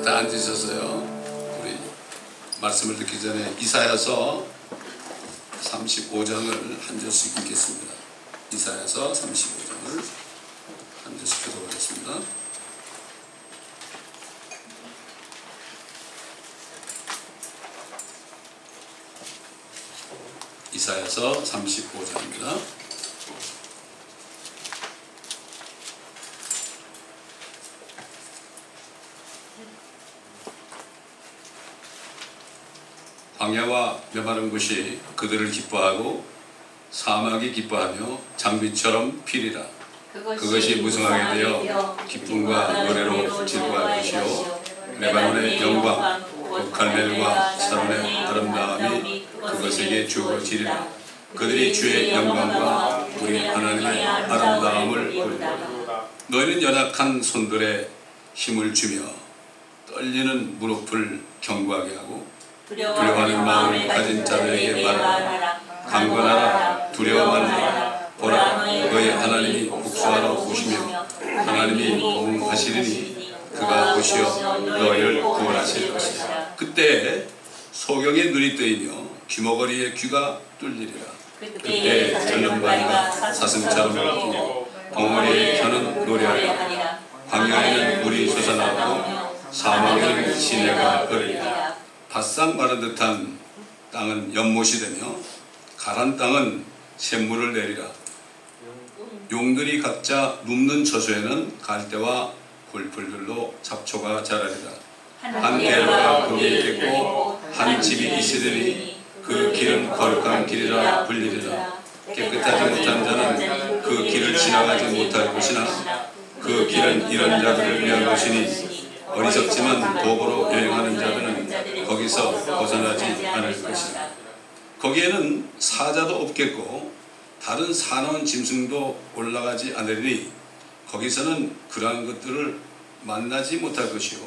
다 앉으셨어요. 우리 말씀을 듣기 전에 이사야서 35장을 한 절씩 읽겠습니다. 이사야서 35장을 한 절씩 교독하겠습니다. 이사야서 35장입니다. 광야와 메마른 곳이 그들을 기뻐하고 사막이 기뻐하며 장미처럼 피리라. 그것이 무성하게 되어 기쁨과 노래로 즐거워할 것이요 레바논의 영광 곧 갈멜과 사론의 아름다움이 그것에게 주어지리라. 그들이 주의 영광과 우리 하나님의 아름다움을 보리라. 너희는 연약한 손들에 힘을 주며 떨리는 무릎을 견고하게 하고 두려워하는 마음을 가진 자들에게 말하라. 강건하라, 두려워 말라. 보라, 너희 하나님이 복수하러 오시며 하나님이 공하시리니 그가 보시어 너희를 구원하실 것이다. 그때 소경의 눈이 뜨이며 귀머거리의 귀가 뚫리리라. 그때 전염바위가 사슴처럼 울고 벙어리의 혀는 노래하리라. 광야에는 물이 솟아나고 사막에는 시내가 흐르리라. 바싹 마른 듯한 땅은 연못이 되며 가란 땅은 샘물을 내리라. 용들이 각자 눕는 처소에는 갈대와 굴풀들로 잡초가 자라리라. 한 개로가 거기에 있겠고 한 집이 있으리니 그 길은 거룩한 길이라 불리리라. 깨끗하지 못한 자는 그 길을 지나가지 못할 것이나 그 길은 이런 자들을 위한 것이니 어리석지만 도보로 여행하는 자들은 거기서 벗어나지 않을 것이다. 거기에는 사자도 없겠고 다른 사나운 짐승도 올라가지 않으리니 거기서는 그러한 것들을 만나지 못할 것이요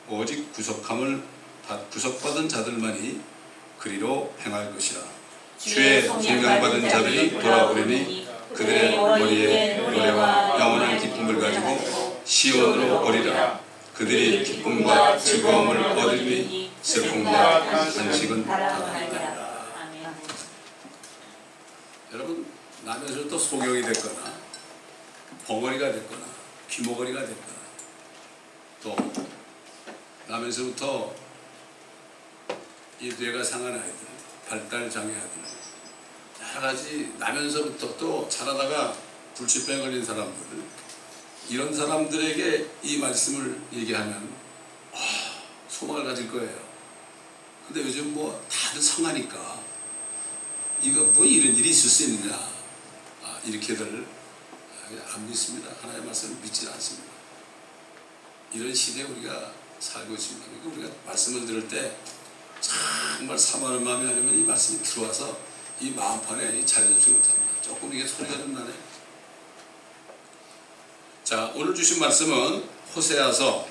오직 구속받은 자들만이 그리로 행할 것이라. 주의 존경받은 자들이 돌아오리니 그들의 머리에 노래와 영원한 기쁨을 가지고 시온으로 오리라. 그들이 기쁨과 즐거움을 얻으리니 슬픔과 한식은 당하리라. 여러분, 나면서부터 소경이 됐거나 벙어리가 됐거나 귀머거리가 됐거나 또 나면서부터 이 뇌가 상한 아이들, 발달 장애 아이들 여러 가지 나면서부터 또 자라다가 불치병에 걸린 사람들 이런 사람들에게 이 말씀을 얘기하면 소망을 가질 거예요. 근데 요즘 뭐 다들 성하니까 이거 뭐 이런 일이 있을 수 있느냐 이렇게들 안 믿습니다. 하나님의 말씀을 믿지 않습니다. 이런 시대에 우리가 살고 있습니다. 그러니까 우리가 말씀을 들을 때 정말 사모하는 마음이 아니면 이 말씀이 들어와서 이 마음판에 자리 잡지 못합니다. 조금 이게 소리가 좀 나네. 자, 오늘 주신 말씀은 호세아서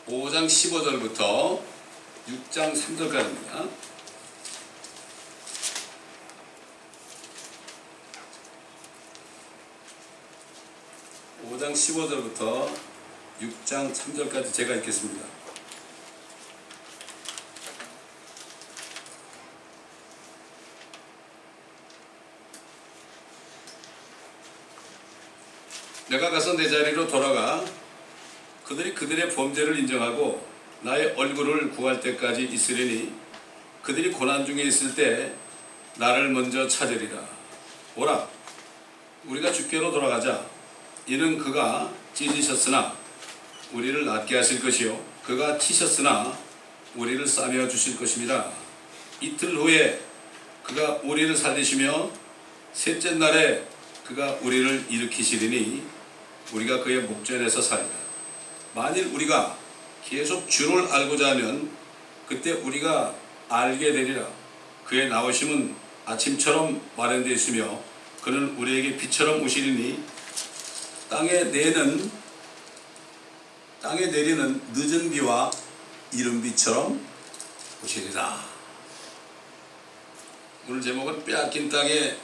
5장 15절부터 6장 3절까지입니다. (5장 15절부터) 6장 3절까지 제가 읽겠습니다. 내가 가서 내 자리로 돌아가 그들이 그들의 범죄를 인정하고 나의 얼굴을 구할 때까지 있으리니 그들이 고난 중에 있을 때 나를 먼저 찾으리라. 오라, 우리가 주께로 돌아가자. 이는 그가 찢으셨으나 우리를 낫게 하실 것이요 그가 치셨으나 우리를 싸매어 주실 것입니다. 이틀 후에 그가 우리를 살리시며 셋째 날에 그가 우리를 일으키시리니 우리가 그의 목전에서 살리라. 만일 우리가 계속 주를 알고자 하면 그때 우리가 알게 되리라. 그의 나오심은 아침처럼 마련되어 있으며 그는 우리에게 빛처럼 오시리니 땅에 내리는 늦은 비와 이른 비처럼 오시리라. 오늘 제목은 빼앗긴 땅에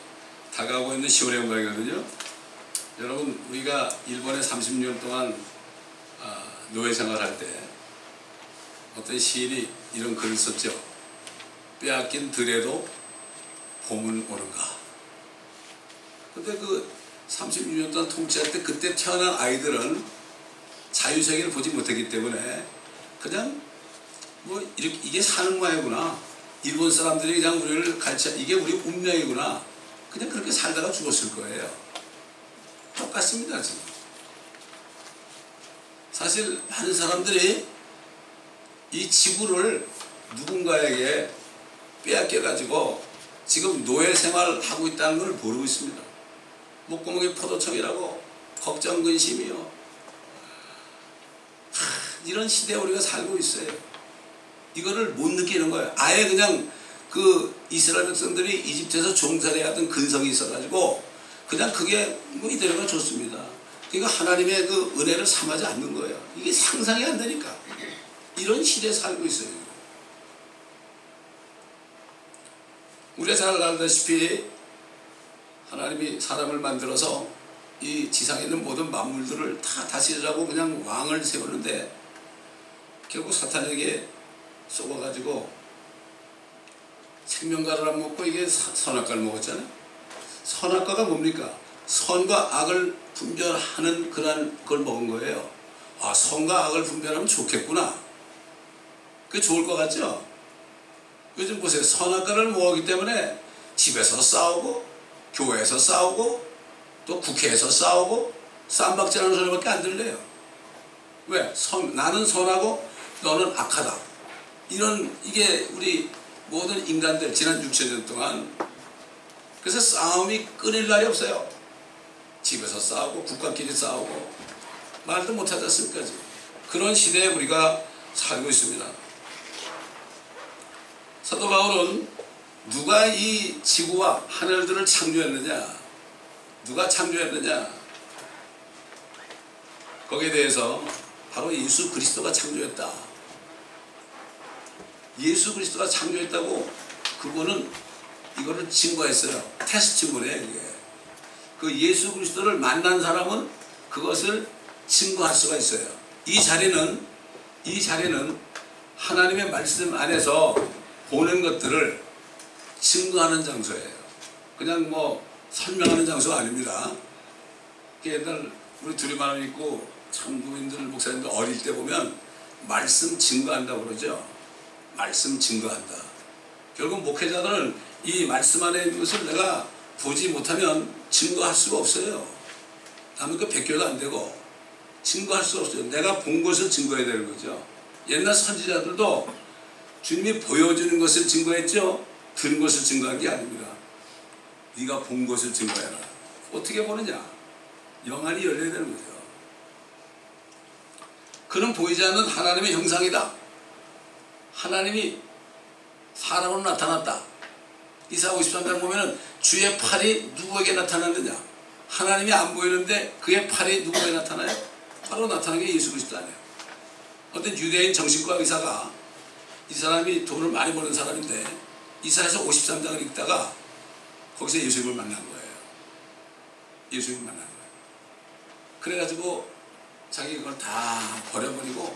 다가오고 있는 시온의 영광이거든요. 여러분, 우리가 일본에 36년 동안 노예 생활할 때 어떤 시인이 이런 글을 썼죠. 빼앗긴 들에도 봄은 오는가. 근데 그 36년 동안 통치할 때 그때 태어난 아이들은 자유세계를 보지 못했기 때문에 그냥 뭐 이렇게 이게 사는 모양이구나. 일본 사람들이 그냥 우리를 가르쳐 이게 우리 운명이구나. 그냥 그렇게 살다가 죽었을 거예요. 똑같습니다 지금. 사실 많은 사람들이 이 지구를 누군가에게 빼앗겨 가지고 지금 노예 생활하고 있다는 걸 모르고 있습니다. 목구멍에 포도청이라고 걱정 근심이요. 이런 시대에 우리가 살고 있어요. 이거를 못 느끼는 거예요. 아예 그냥 그 이스라엘 백성들이 이집트에서 종살이 하던 근성이 있어가지고 그냥 그게 뭐 이대로가 좋습니다. 그러니까 하나님의 그 은혜를 삼하지 않는 거예요. 이게 상상이 안 되니까. 이런 시대에 살고 있어요. 우리가 잘 알다시피 하나님이 사람을 만들어서 이 지상에 있는 모든 만물들을 다 다스리라고 그냥 왕을 세우는데 결국 사탄에게 속아가지고 생명과를 안 먹고 이게 선악과를 먹었잖아요. 선악과가 뭡니까? 선과 악을 분별하는 그걸 먹은 거예요. 아, 선과 악을 분별하면 좋겠구나. 그게 좋을 것 같죠? 요즘 보세요. 선악과를 먹었기 때문에 집에서 싸우고 교회에서 싸우고 또 국회에서 싸우고 쌈박질하는 소리밖에 안 들려요. 왜? 나는 선하고 너는 악하다. 이게 우리 모든 인간들 지난 6천년 동안 그래서 싸움이 끊일 날이 없어요. 집에서 싸우고 국가끼리 싸우고 말도 못하지 않습니까? 그런 시대에 우리가 살고 있습니다. 사도 바울은 누가 이 지구와 하늘들을 창조했느냐, 누가 창조했느냐, 거기에 대해서 바로 예수 그리스도가 창조했다. 예수 그리스도가 창조했다고 그분은 이거를 증거했어요. 테스트문에 이게. 그 예수 그리스도를 만난 사람은 그것을 증거할 수가 있어요. 이 자리는 하나님의 말씀 안에서 보는 것들을 증거하는 장소예요. 그냥 뭐 설명하는 장소가 아닙니다. 옛날 우리 두리만 있고 참부인들 목사님들 어릴 때 보면 말씀 증거한다고 그러죠. 말씀 증거한다. 결국 목회자들은 이 말씀 안에 있는 것을 내가 보지 못하면 증거할 수가 없어요. 남의 거 베껴도 안 되고 증거할 수가 없어요. 내가 본 것을 증거해야 되는 거죠. 옛날 선지자들도 주님이 보여주는 것을 증거했죠. 들은 것을 증거한 게 아닙니다. 네가 본 것을 증거해라. 어떻게 보느냐? 영안이 열려야 되는 거죠. 그는 보이지 않는 하나님의 형상이다. 하나님이 사람으로 나타났다. 이사 53장 보면은 주의 팔이 누구에게 나타났느냐? 하나님이 안 보이는데 그의 팔이 누구에게 나타나요? 바로 나타나는 게 예수 그리스도 아니에요. 어떤 유대인 정신과 의사가 이 사람이 돈을 많이 버는 사람인데 이사에서 53장을 읽다가 거기서 예수님을 만난 거예요. 예수님을 만난 거예요. 그래가지고 자기 그걸 다 버려버리고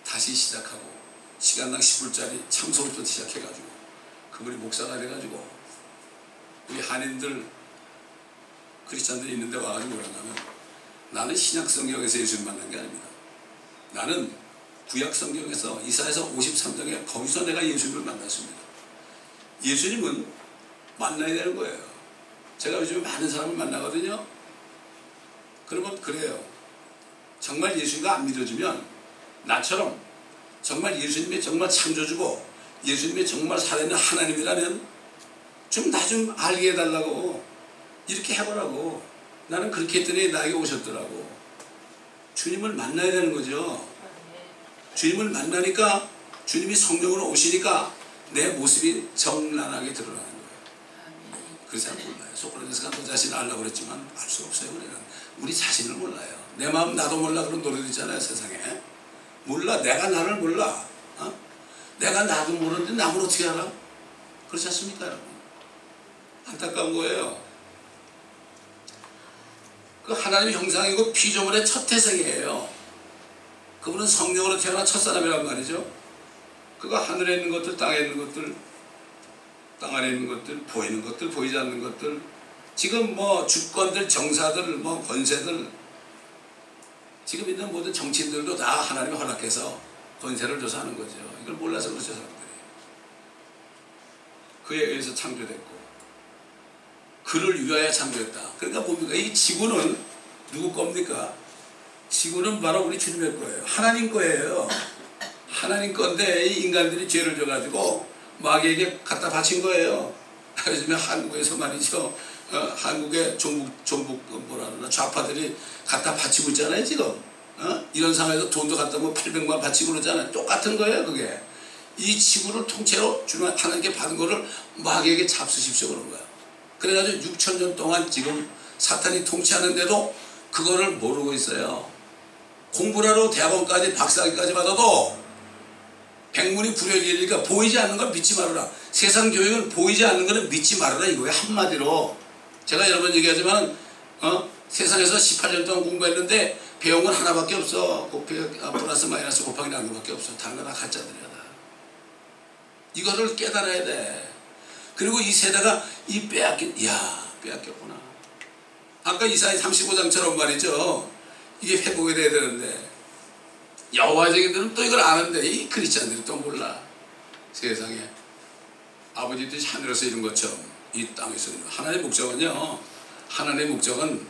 다시 시작하고 시간당 10불짜리 참소부터 시작해가지고 그분이 목사가 돼가지고 우리 한인들 크리스찬들이 있는데 와가지고 뭐라냐면 나는 신약 성경에서 예수님 만난 게 아닙니다. 나는 구약 성경에서 이사야서 53장에 거기서 내가 예수님을 만났습니다. 예수님은 만나야 되는 거예요. 제가 요즘에 많은 사람을 만나거든요. 그러면 그래요. 정말 예수님과 안 믿어주면 나처럼 정말 예수님이 정말 창조주고 예수님이 정말 살아있는 하나님이라면 좀 나 좀 알게 해달라고 이렇게 해보라고. 나는 그렇게 했더니 나에게 오셨더라고. 주님을 만나야 되는 거죠. 주님을 만나니까 주님이 성령으로 오시니까 내 모습이 정란하게 드러나는 거예요. 그래서 잘 몰라요. 소크라테스가 너 자신을 알라고 그랬지만 알 수 없어요. 우리는 우리 자신을 몰라요. 내 마음 나도 몰라 그런 노래도 있잖아요. 세상에 몰라. 내가 나를 몰라. 내가 나도 모르는데 남을 어떻게 알아? 그렇지 않습니까 여러분? 안타까운 거예요. 그 하나님의 형상이고 피조물의 첫 태생이에요. 그분은 성령으로 태어난 첫사람이란 말이죠. 그가 하늘에 있는 것들, 땅에 있는 것들, 땅 안에 있는 것들, 보이는 것들, 보이지 않는 것들, 지금 뭐 주권들, 정사들, 뭐 권세들, 지금 있는 모든 정치인들도 다 하나님이 허락해서 권세를 줘서 하는 거죠. 이걸 몰라서 그렇죠, 사람들이. 그에 의해서 창조됐고 그를 위하여 창조했다. 그러니까 뭡니까? 이 지구는 누구 겁니까? 지구는 바로 우리 주님의 거예요. 하나님 거예요. 하나님 건데 이 인간들이 죄를 져가지고 마귀에게 갖다 바친 거예요. 요즘에 한국에서 말이죠. 한국의 종북 뭐라 그러나 좌파들이 갖다 바치고 있잖아요 지금. 이런 상황에서 돈도 갖다 뭐 800만 바치고 그러잖아요. 똑같은 거예요 그게. 이 지구를 통째로 주님 하나님께 받은 거를 마귀에게 잡수십시오 그런 거야. 그래가지고 6,000년 동안 지금 사탄이 통치하는데도 그거를 모르고 있어요. 공부를 하러 대학원까지 박사학위까지 받아도 백문이 불여일이니까 보이지 않는 건 믿지 말아라. 세상 교육은 보이지 않는 거는 믿지 말아라 이거예요. 한마디로. 제가 여러 번 얘기하지만 세상에서 18년 동안 공부했는데 배운 건 하나밖에 없어. 플러스 마이너스 곱하기 나누기밖에 없어. 다른 건 다 가짜들이야 다. 이거를 깨달아야 돼. 그리고 이 세대가 빼앗겼구나. 아까 이사야 35장처럼 말이죠. 이게 회복이 돼야 되는데 여호와적인들은 또 이걸 아는데 이 크리스찬들이 또 몰라. 세상에 아버지들이 하늘에서 이룬 것처럼 이 땅에서 이룬 하나님의 목적은요. 하나님의 목적은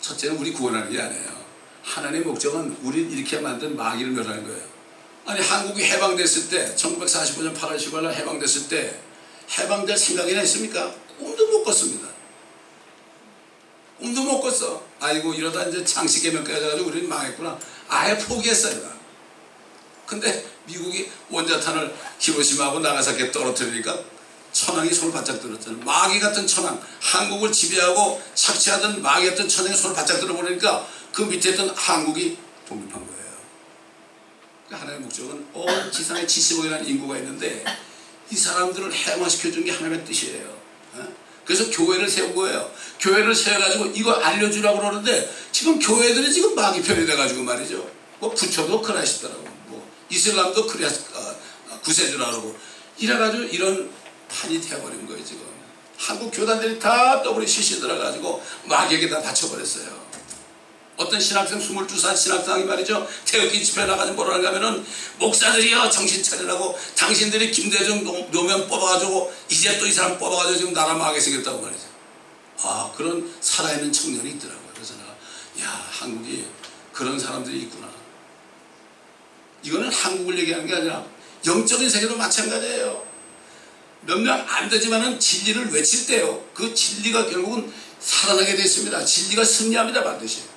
첫째는 우리 구원하는 게 아니에요. 하나님의 목적은 우리를 이렇게 만든 마귀를 멸하는 거예요. 아니 한국이 해방됐을 때 1945년 8월 10일 날 해방됐을 때 해방될 생각이나 있습니까? 꿈도 못 꿨습니다. 꿈도 못 꿨어. 아이고 이러다 이제 장시개명까지 해가지고 우리는 망했구나. 아예 포기했어요. 근데 미국이 원자탄을 히로시마하고 나가사키에 떨어뜨리니까 천황이 손을 바짝 들었잖아요. 마귀 같은 천황, 한국을 지배하고 착취하던 마귀 같은 천황이 손을 바짝 들어버리니까 그 밑에 있던 한국이 독립한 거예요. 하나님의 목적은 온 지상에 70억이라는 인구가 있는데 이 사람들을 해방시켜준 게 하나님의 뜻이에요. 그래서 교회를 세운 거예요. 교회를 세워가지고 이거 알려주라고 그러는데 지금 교회들이 지금 마귀 편이 돼가지고 말이죠. 뭐 부처도 크라이스트라고, 뭐 이슬람도 구세주라고 그러고 이래가지고 이런 판이 되어버린 거예요 지금. 한국 교단들이 다 더블이 시시 들어가지고 마귀에게 다 바쳐버렸어요. 어떤 신학생 22살 신학생이 말이죠. 태극기 집회 나가서 뭐라고 하면은 목사들이요 정신 차리라고 당신들이 김대중 노무현 뽑아가지고 이제 또 이 사람 뽑아가지고 지금 나라 망하게 생겼다고 말이죠. 아 그런 살아있는 청년이 있더라고요. 그래서 내가 야 한국이 그런 사람들이 있구나. 이거는 한국을 얘기하는 게 아니라 영적인 세계도 마찬가지예요. 몇 명 안 되지만은 진리를 외칠 때요. 그 진리가 결국은 살아나게 되어 있습니다. 진리가 승리합니다 반드시.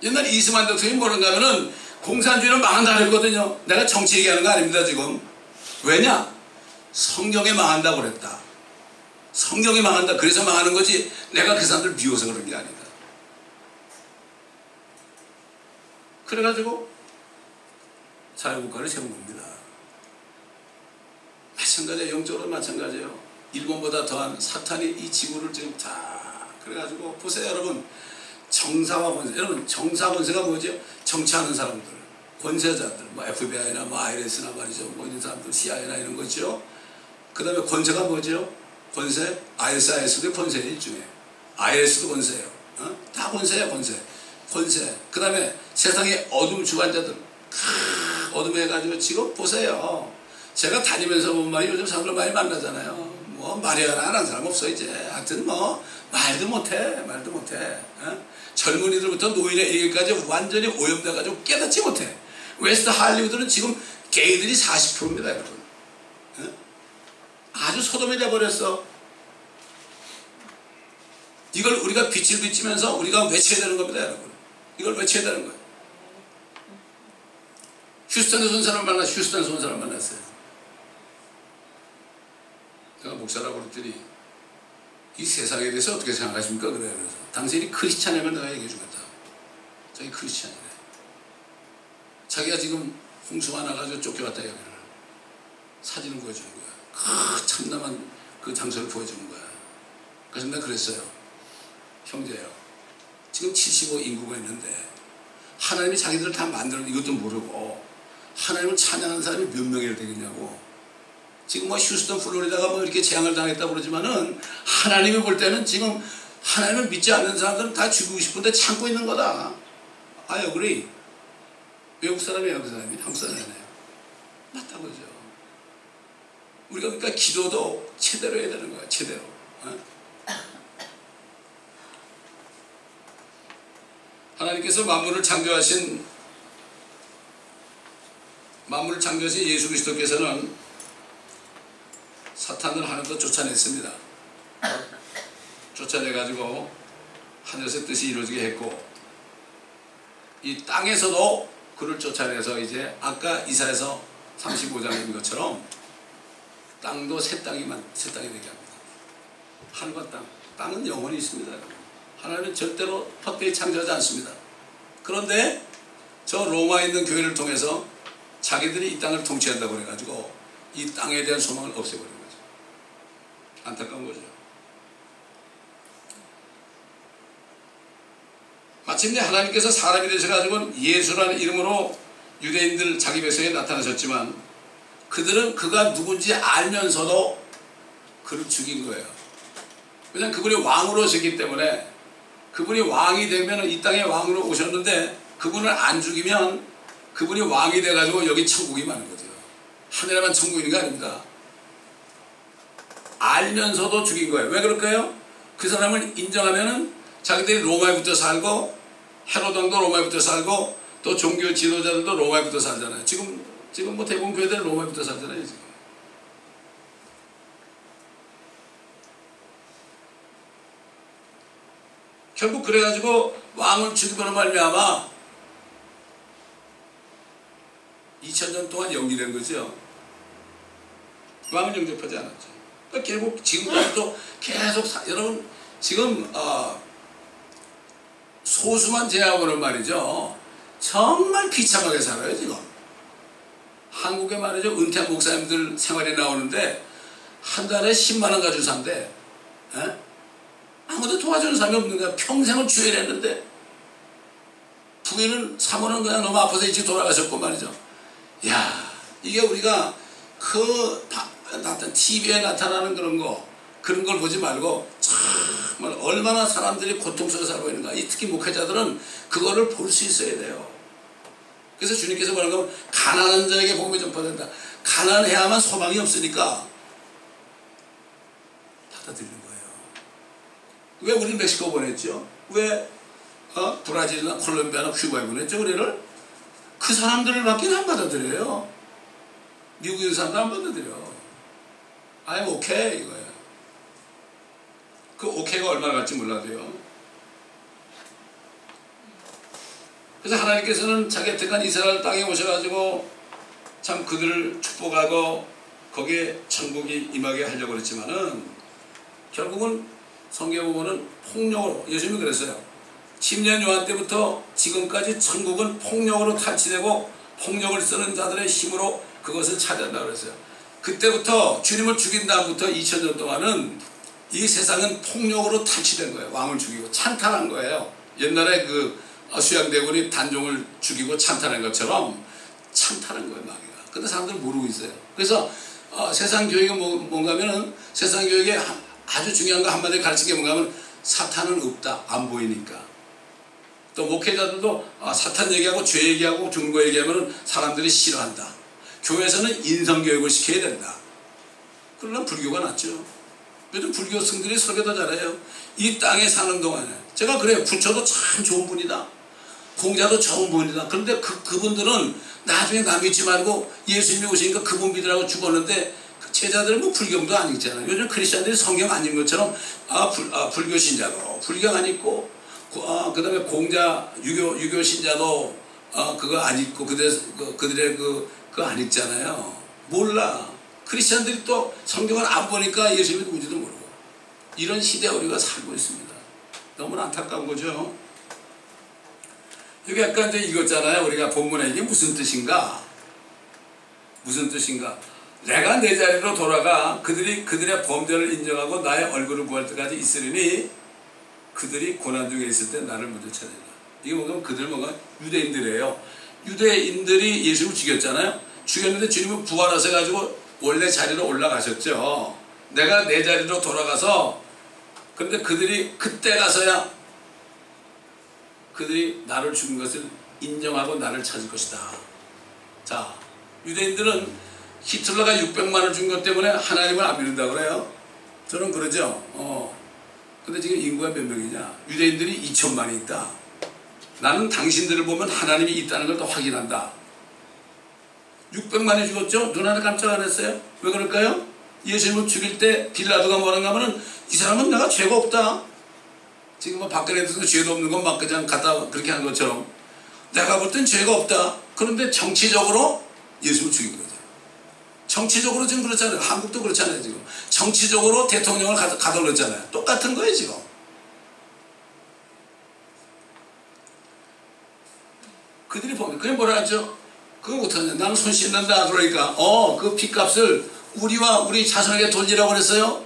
옛날에 이승만 대통령이 뭐라고 하면은 공산주의는 망한다 그랬거든요. 내가 정치 얘기하는 거 아닙니다 지금. 왜냐? 성경에 망한다고 그랬다. 성경에 망한다. 그래서 망하는 거지 내가 그 사람들 미워서 그런 게 아니다. 그래가지고 자유국가를 세운 겁니다. 마찬가지예요. 영적으로 마찬가지예요. 일본보다 더한 사탄이 이 지구를 지금 다 그래가지고 보세요 여러분. 정사와 권세. 여러분 정사 권세가 뭐죠? 정치하는 사람들, 권세자들, 뭐 FBI나 뭐 IRS나 말이죠. 뭐 이런 사람들, CIA나 이런 거죠. 그 다음에 권세가 뭐죠? 권세, ISIS도 권세예요 일종의. IS도 권세예요. 다 권세예요 권세. 권세. 그 다음에 세상의 어둠 주관자들, 어둠 해가지고 지금 보세요. 제가 다니면서 보면 요즘 사람들 많이 만나잖아요. 뭐 말이야 안 하는 사람 없어 이제. 하여튼 뭐 말도 못해. 젊은이들부터 노인의 얘기까지 완전히 오염돼가지고 깨닫지 못해. 웨스트 할리우드는 지금 게이들이 40%입니다 여러분. 아주 소돔이 돼버렸어. 이걸 우리가 빛을 비치면서 우리가 외쳐야 되는 겁니다 여러분. 이걸 외쳐야 되는 거예요. 휴스턴에서 온 사람 만났어요. 제가 목사라고 그랬더니 이 세상에 대해서 어떻게 생각하십니까? 그래요. 그래서 당신이 크리스찬이면 내가 얘기해 주겠다. 자기 크리스찬이래. 자기가 지금 홍수가 나가지고 쫓겨왔다 여기를. 사진을 보여주는 거야. 참담한 그 장소를 보여주는 거야. 그래서 내가 그랬어요. 형제요. 지금 75 인구가 있는데 하나님이 자기들을 다 만들었는데 이것도 모르고 하나님을 찬양하는 사람이 몇 명이나 되겠냐고. 지금 뭐 휴스턴 플로리다가 뭐 이렇게 재앙을 당했다고 그러지만은 하나님이 볼 때는 지금 하나님을 믿지 않는 사람들은 다 죽이고 싶은데 참고 있는 거다. I agree. 외국 사람이에요, 그 사람이. 한국 사람이 아니에요. 맞다고 그러죠. 우리가 그러니까 기도도 제대로 해야 되는 거야, 제대로. 어? 하나님께서 만물을 창조하신 예수 그리스도께서는 사탄을 하늘도 쫓아냈습니다. 쫓아내가지고 하늘에서 뜻이 이루어지게 했고, 이 땅에서도 그를 쫓아내서 이제 아까 이사야서 35장인 것처럼 땅도 새 땅이 되게 합니다. 하늘과 땅은 영원히 있습니다. 하나님은 절대로 헛되이 창조하지 않습니다. 그런데 저 로마에 있는 교회를 통해서 자기들이 이 땅을 통치한다고 해가지고 이 땅에 대한 소망을 없애버린 거죠. 안타까운 거죠. 마침내 하나님께서 사람이 되셔가지고 예수라는 이름으로 유대인들 자기 백성에 나타나셨지만 그들은 그가 누군지 알면서도 그를 죽인 거예요. 왜냐하면 그분이 왕으로 오셨기 때문에, 그분이 왕이 되면 이 땅에 왕으로 오셨는데 그분을 안 죽이면 그분이 왕이 돼가지고 여기 천국이 많은 거죠. 하늘에만 천국이 있는 게 아닙니다. 알면서도 죽인 거예요. 왜 그럴까요? 그 사람을 인정하면은 자기들이 로마에 붙어 살고, 헤롯 왕도 로마에 붙어 살고, 또 종교 지도자들도 로마에 붙어 살잖아요. 지금 뭐 대부분 교회들 로마에 붙어 살잖아요, 지금. 결국 그래가지고 왕을 죽이고는 말미암아 2000년 동안 연기된 거죠. 왕은 영접하지 않았죠. 그러니까 결국 지금까지도 계속 여러분 지금 소수만 제외하고는 말이죠, 정말 비참하게 살아요. 지금 한국에 말이죠, 은퇴한 목사님들 생활이 나오는데 한 달에 10만 원 가지고 산대. 아무도 도와주는 사람이 없는 거야. 평생을 주의를 했는데 부인은 사모는 그냥 너무 아파서 일찍 돌아가셨고 말이죠. 야, 이게 우리가 TV에 나타나는 그런 걸 보지 말고 정말 얼마나 사람들이 고통 속에 살고 있는가. 특히 목회자들은 그거를 볼 수 있어야 돼요. 그래서 주님께서 뭐라고 하면 가난한 자에게 복음이 전파된다. 가난해야만 소망이 없으니까 받아들이는 거예요. 왜 우리는 멕시코 보냈죠? 왜 브라질이나 콜롬비아나 큐바에 보냈죠? 우리를? 그 사람들밖에 안 받아들여요. 미국인 사람도 안 받아들여. I'm okay 이거예요. 그 okay가 얼마나 갈지 몰라도요. 그래서 하나님께서는 자기가 택한 이스라엘 땅에 오셔가지고 참 그들을 축복하고 거기에 천국이 임하게 하려고 그랬지만은 결국은 성경에 보면은 폭력으로, 예수님이 그랬어요. 침례 요한 때부터 지금까지 천국은 폭력으로 탈취되고 폭력을 쓰는 자들의 힘으로 그것을 차지한다고 그랬어요. 그때부터 주님을 죽인 다음부터 2000년 동안은 이 세상은 폭력으로 탈취된 거예요. 왕을 죽이고 찬탈한 거예요. 옛날에 그 수양대군이 단종을 죽이고 찬탈한 것처럼 찬탈한 거예요, 마귀가. 근데 사람들은 모르고 있어요. 그래서 세상 교육이 뭔가 하면은, 세상 교육에 아주 중요한 거 한마디로 가르친 게 뭔가 하면 사탄은 없다. 안 보이니까. 또 목회자들도 사탄 얘기하고 죄 얘기하고 죽는 거 얘기하면 사람들이 싫어한다. 교회에서는 인성교육을 시켜야 된다. 그러나 불교가 낫죠. 요즘 불교 스승들이 설교도 잘해요. 이 땅에 사는 동안에. 제가 그래요. 부처도 참 좋은 분이다. 공자도 좋은 분이다. 그런데 그분들은 나중에 나 믿지 말고 예수님이 오시니까 그분 믿으라고 죽었는데 제자들은 뭐 불경도 안 읽잖아요. 요즘 크리스천들이 성경 안 읽는 것처럼 불교 신자도 불경 안 읽고 그 다음에 공자 유교 신자도 그거 안 읽고 그들의 그거 안 읽잖아요. 몰라. 크리스천들이 또 성경을 안 보니까 예수님이 누군지도 모르고. 이런 시대에 우리가 살고 있습니다. 너무나 안타까운 거죠. 여기 아까 이제 읽었잖아요. 우리가 본문에 이게 무슨 뜻인가? 무슨 뜻인가? 내가 내 자리로 돌아가 그들의 범죄를 인정하고 나의 얼굴을 구할 때까지 있으리니 그들이 고난 중에 있을 때 나를 먼저 찾으리라. 이게 뭔가 그들 뭔가 유대인들이에요. 유대인들이 예수를 죽였잖아요. 죽였는데 주님은 부활하셔가지고 원래 자리로 올라가셨죠. 내가 내 자리로 돌아가서, 그런데 그들이 그때 가서야 그들이 나를 죽인 것을 인정하고 나를 찾을 것이다. 자, 유대인들은 히틀러가 600만을 준 것 때문에 하나님을 안 믿는다고 그래요. 저는 그러죠. 근데 지금 인구가 몇 명이냐? 유대인들이 2천만이 있다. 나는 당신들을 보면 하나님이 있다는 걸 더 확인한다. 600만이 죽었죠? 눈 하나 깜짝 안 했어요? 왜 그럴까요? 예수님을 죽일 때 빌라도가 뭐라는가 하면은 이 사람은 내가 죄가 없다. 지금 뭐 박근혜도 죄도 없는 건 막 그냥 갖다 그렇게 한 것처럼 내가 볼 땐 죄가 없다. 그런데 정치적으로 예수를 죽인 거죠. 정치적으로 지금 그렇잖아요. 한국도 그렇잖아요. 지금 정치적으로 대통령을 가둬놨잖아요. 똑같은 거예요 지금. 그들이 보면 그게 뭐라 하죠? 그거 못하냐. 나는 손 씻는다 그러니까 그 피값을 우리와 우리 자손에게 돌리라고 그랬어요.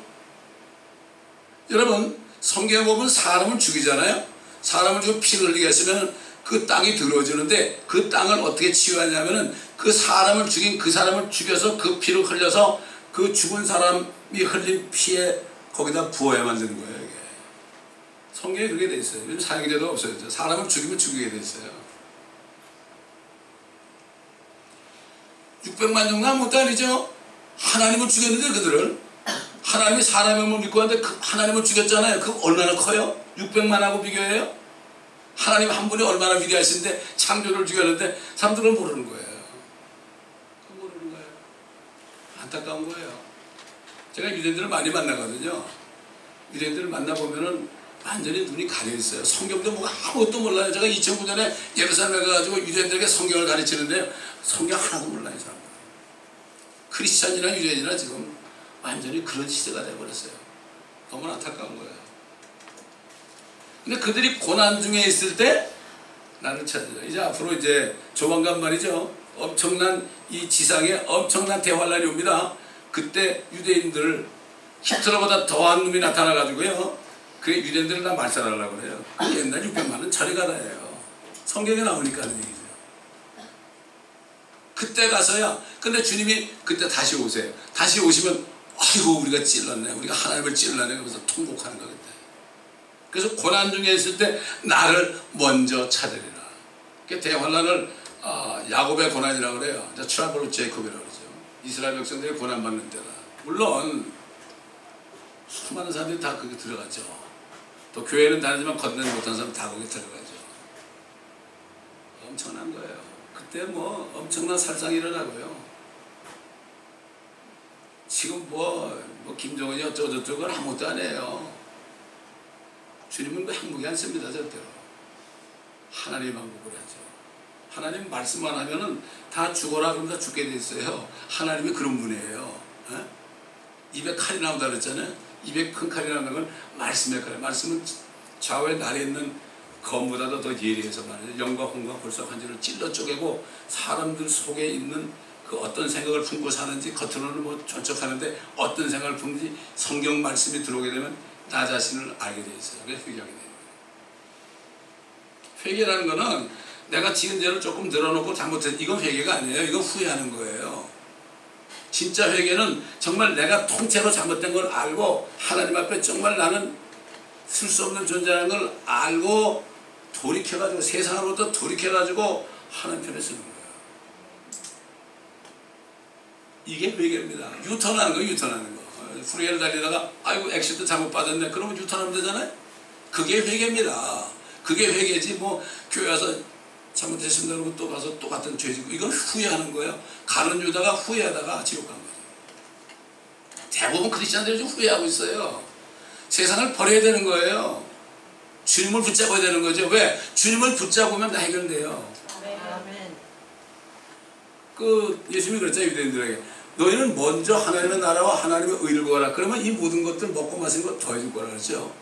여러분 성경에 보면 사람을 죽이잖아요. 사람을 죽이고 피를 흘리게 했으면 그 땅이 더러워지는데 그 땅을 어떻게 치유하냐면은 그 사람을 죽인 그 사람을 죽여서 그 피를 흘려서 그 죽은 사람이 흘린 피에 거기다 부어야만 되는 거예요. 이게. 성경에 그렇게 돼 있어요. 요즘 사형제도 없어졌죠. 사람을 죽이면 죽이게 돼 있어요. 600만 정도 아무것도 아니죠. 하나님을 죽였는데 그들을 하나님이 사람을 믿고 하는데 그 하나님을 죽였잖아요. 그 얼마나 커요? 600만하고 비교해요? 하나님 한 분이 얼마나 위대하신데 창조를 죽였는데 사람들은 모르는 거예요. 모르는 거예요. 안타까운 거예요. 제가 유대인들을 많이 만나거든요. 유대인들을 만나보면은 완전히 눈이 가려있어요. 성경도 뭐가 아무것도 몰라요. 제가 2009년에 예루살렘에 가가지고 유대인들에게 성경을 가르치는데 성경 하나도 몰라요. 사람들. 크리스찬이나 유대인이나 지금 완전히 그런 시대가 되어버렸어요. 너무 안타까운 거예요. 근데 그들이 고난 중에 있을 때 나를 찾으죠. 이제 앞으로 이제 조만간 말이죠. 엄청난 이 지상에 엄청난 대환란이 옵니다. 그때 유대인들 히틀러보다 더한 놈이 나타나가지고요. 그 유대인들을 다 말살하려고 그래요. 옛날 600만은 저리 가라 해요. 성경에 나오니까 하는 얘기죠. 그때 가서야. 근데 주님이 그때 다시 오세요. 다시 오시면 아이고 우리가 찔렀네. 우리가 하나님을 찔렀네. 그러면서 통곡하는 거겠다. 그래서 고난 중에 있을 때 나를 먼저 찾으리라. 대환란을 야곱의 고난이라고 그래요. 트러블 오브 제이콥이라고 그러죠. 이스라엘 백성들이 고난받는 때다. 물론 수많은 사람들이 다 거기 들어가죠. 또 교회는 다니지만 건너지 못한 사람 다 거기 들어가죠. 엄청난 거예요. 그때 뭐 엄청난 살상이 일어나고요. 지금 뭐 김정은이 어쩌고저쩌고 아무것도 안 해요. 주님은 그 행복이 않습니다. 절대로. 하나님 방법을 하죠. 하나님 말씀만 하면은 다 죽어라 그러면 다 죽게 돼 있어요. 하나님이 그런 분이에요. 입에 칼이 나온다 그랬잖아요. 입에 큰 칼이 나오는 건 말씀의 칼이에요. 말씀은 좌우에 날에 있는 검보다도 더 예리해서 말이죠. 영과 혼과 골수 관절을 찔러 쪼개고 사람들 속에 있는 그 어떤 생각을 품고 사는지 겉으로는 뭐 전척하는데 어떤 생각을 품는지 성경 말씀이 들어오게 되면 나 자신을 알게 돼 있어요. 그래서 회개하게 돼요. 회개라는 거는 내가 지은 죄를 조금 늘어놓고 잘못했, 이건 회개가 아니에요. 이건 후회하는 거예요. 진짜 회개는 정말 내가 통째로 잘못된 걸 알고 하나님 앞에 정말 나는 쓸 수 없는 존재라는 걸 알고 돌이켜가지고 세상으로부터 돌이켜가지고 하나님 편에 쓰는 거예요. 이게 회개입니다. 유턴하는 거, 유턴하는 거. 후레를 달리다가 아이고 엑시트 잘못 받았네. 그러면 유턴하면 되잖아요. 그게 회개입니다. 그게 회개지 뭐 교회 와서 잘못했습니다 그러고 또 가서 또 같은 죄 짓고 이건 후회하는 거예요. 가는 유다가 후회하다가 지옥 간 거죠. 대부분 크리스찬들이 좀 후회하고 있어요. 세상을 버려야 되는 거예요. 주님을 붙잡아야 되는 거죠. 왜? 주님을 붙잡으면 다 해결돼요. 아멘. 그 예수님이 그랬잖아요. 유대인들에게 너희는 먼저 하나님의 나라와 하나님의 의를 구하라. 그러면 이 모든 것들 먹고 마시는 거 더해줄 거라 그랬죠.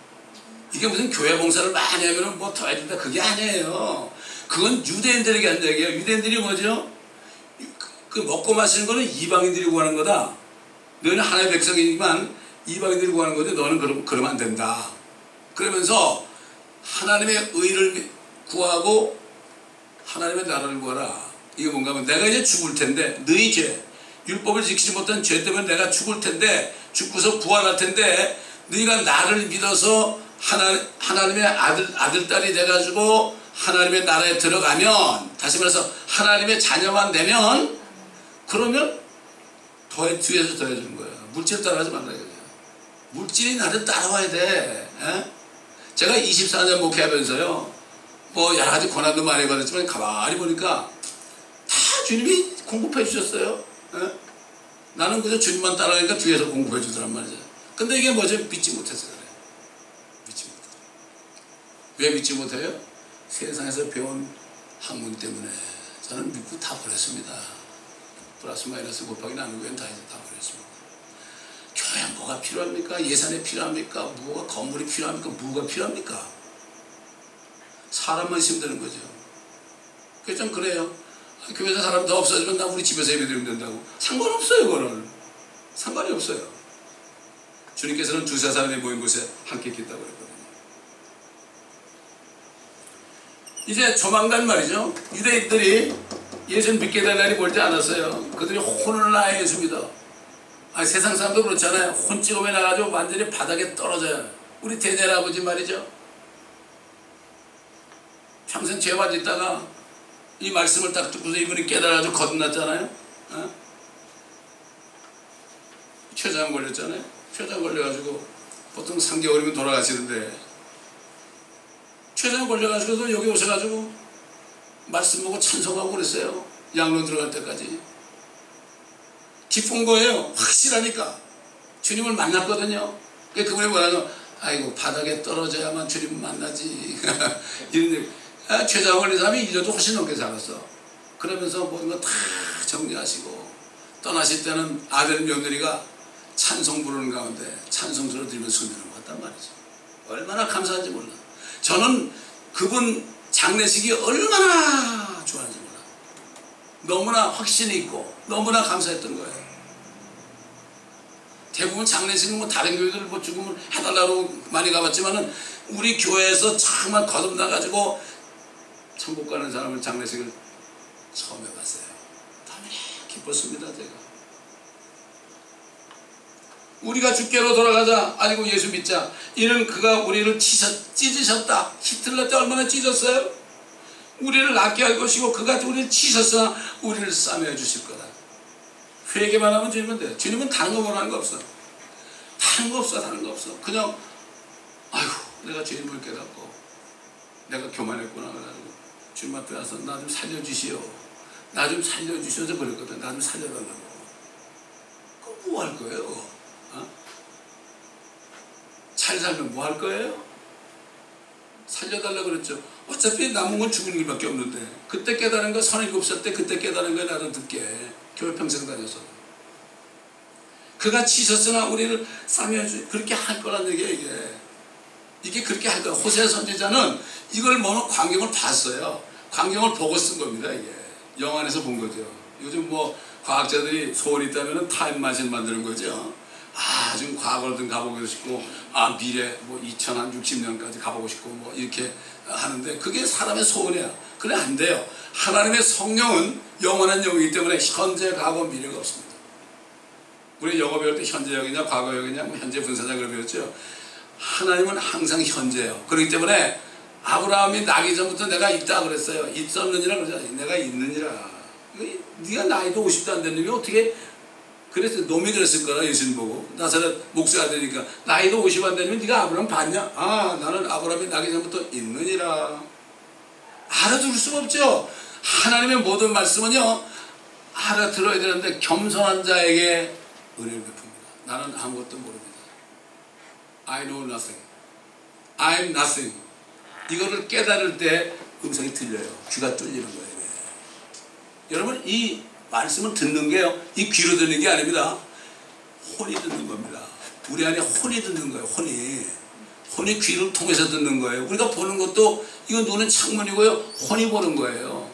이게 무슨 교회 봉사를 많이 하면 뭐 더해준다 그게 아니에요. 그건 유대인들에게 한 얘기예요. 유대인들이 뭐죠? 그 먹고 마시는 거는 이방인들이 구하는 거다. 너희는 하나님의 백성이지만 이방인들이 구하는 거지 너는 그러면 안 된다. 그러면서 하나님의 의를 구하고 하나님의 나라를 구하라. 이게 뭔가 하면 내가 이제 죽을 텐데 너희 죄, 율법을 지키지 못한 죄 때문에 내가 죽을 텐데 죽고서 부활할 텐데 너희가 나를 믿어서 하나님의 아들 딸이 돼가지고 하나님의 나라에 들어가면, 다시 말해서 하나님의 자녀만 되면, 그러면 뒤에서 더해주는 거예요. 물질 따라하지 말라 이거죠. 물질이 나를 따라와야 돼. 에? 제가 24년 목회하면서요, 뭐 여러 가지 고난도 많이 받았지만 가만히 보니까 다 주님이 공급해 주셨어요. 에? 나는 그저 주님만 따라가니까 뒤에서 공급해 주더란 말이죠. 근데 이게 뭐죠? 믿지 못해서 그래. 믿지 못해. 왜 믿지 못해요? 세상에서 배운 학문 때문에. 저는 믿고 다 버렸습니다. 플러스 마이너스 곱하기 나누기엔 다 버렸습니다. 교회 뭐가 필요합니까? 예산이 필요합니까? 뭐가 건물이 필요합니까? 뭐가 필요합니까? 사람만 있으면 되는 거죠. 그래서 좀 그래요. 교회에서 사람 더 없어지면 나 우리 집에서 예배드리면 된다고. 상관없어요. 그거는 상관이 없어요. 주님께서는 두세 사람이 모인 곳에 함께 있겠다고 그랬거든요. 이제 조만간 말이죠, 유대인들이 예수를 믿게 될 날이 멀지 않았어요. 그들이 혼을 나해 예수 믿어. 세상 사람도 그렇잖아요. 혼 찍음에 나가지고 완전히 바닥에 떨어져요. 우리 대대할아버지 말이죠, 평생 죄만 짓다가 이 말씀을 딱 듣고서 이분이 깨달아가지고 거듭났잖아요. 어? 췌장 걸렸잖아요. 췌장 걸려가지고 보통 3개월이면 돌아가시는데, 췌장 걸려가지고도 여기 오셔가지고 말씀 보고 찬송하고 그랬어요. 양로 들어갈 때까지. 기쁜 거예요. 확실하니까. 주님을 만났거든요. 그분이 뭐라고, 아이고 바닥에 떨어져야만 주님을 만나지. 이런데 췌장 걸린 사람이 1년도 훨씬 넘게 살았어. 그러면서 모든 거 다 정리하시고 떠나실 때는 아들 며느리가 찬송 부르는 가운데 찬송소를 들으면서 숨기는 것 같단 말이죠. 얼마나 감사한지 몰라. 저는 그분 장례식이 얼마나 좋아하는지 몰라. 너무나 확신이 있고 너무나 감사했던 거예요. 대부분 장례식은 뭐 다른 교회들 뭐 죽으면 해달라고 많이 가봤지만은 우리 교회에서 정말 거듭나가지고 천국 가는 사람을 장례식을 처음 해봤어요. 너무나 기뻤습니다. 제가. 우리가 주께로 돌아가자. 아니고 예수 믿자. 이는 그가 우리를 찢으셨다. 히틀러 때 얼마나 찢었어요? 우리를 낫게 할 것이고 그가 우리를 찢었으나 우리를 싸매어 주실 거다. 회개만 하면 주님은 돼. 주님은 다른 거 원하는 거 없어. 다른 거 없어. 다른 거 없어. 그냥 아이고 내가 죄인을 깨닫고 내가 교만했구나. 그래가지고 주님 앞에 와서 나 좀 살려주시오. 나 좀 살려주셔서 그랬거든. 나 좀 살려달라고. 그럼 뭐 할 거예요? 잘 살면 뭐 할 거예요? 살려달라고 그랬죠. 어차피 남은 건 죽는 일밖에 없는데, 그때 깨달은 거 37살 때 그때 깨달은 거에 나도 듣게 교회 평생 다녀서 그가 치셨으나 우리를 싸매어주 그렇게 할 거란 얘기예요. 이게 그렇게 할 거야. 호세 선지자는 이걸 뭐 광경을 봤어요. 광경을 보고 쓴 겁니다. 이게 영화 안에서 본 거죠. 요즘 뭐 과학자들이 소원이 있다면 타임마신 만드는 거죠. 좀 과거로든 가보고 싶고 미래 뭐 2060년까지 가보고 싶고 뭐 이렇게 하는데 그게 사람의 소원이야. 그래 안 돼요. 하나님의 성령은 영원한 영이기 때문에 현재, 과거, 미래가 없습니다. 우리 영어 배울 때 현재역이냐 과거역이냐 뭐 현재 분사작을 배웠죠. 하나님은 항상 현재예요. 그렇기 때문에 아브라함이 나기 전부터 내가 있다 그랬어요. 있었느니라 그러잖아요. 내가 있느니라. 네가 나이도 50도 안 됐는데 어떻게 그래서 놈이 그랬을 거라. 예수님 보고 나사렛 목사가 되니까 나이도 50 안 되면 네가 아브라함 봤냐? 나는 아브라함이 나기 전부터 있느니라. 알아들을 수가 없죠. 하나님의 모든 말씀은요 알아들어야 되는데 겸손한 자에게 은혜를 베풉니다. 나는 아무것도 모릅니다. I know nothing. I'm nothing. 이거를 깨달을 때 음성이 들려요. 귀가 뚫리는 거예요. 여러분 이 말씀을 듣는 게요, 이 귀로 듣는 게 아닙니다. 혼이 듣는 겁니다. 우리 안에 혼이 듣는 거예요. 혼이 귀를 통해서 듣는 거예요. 우리가 보는 것도 이거 눈은 창문이고요, 혼이 보는 거예요.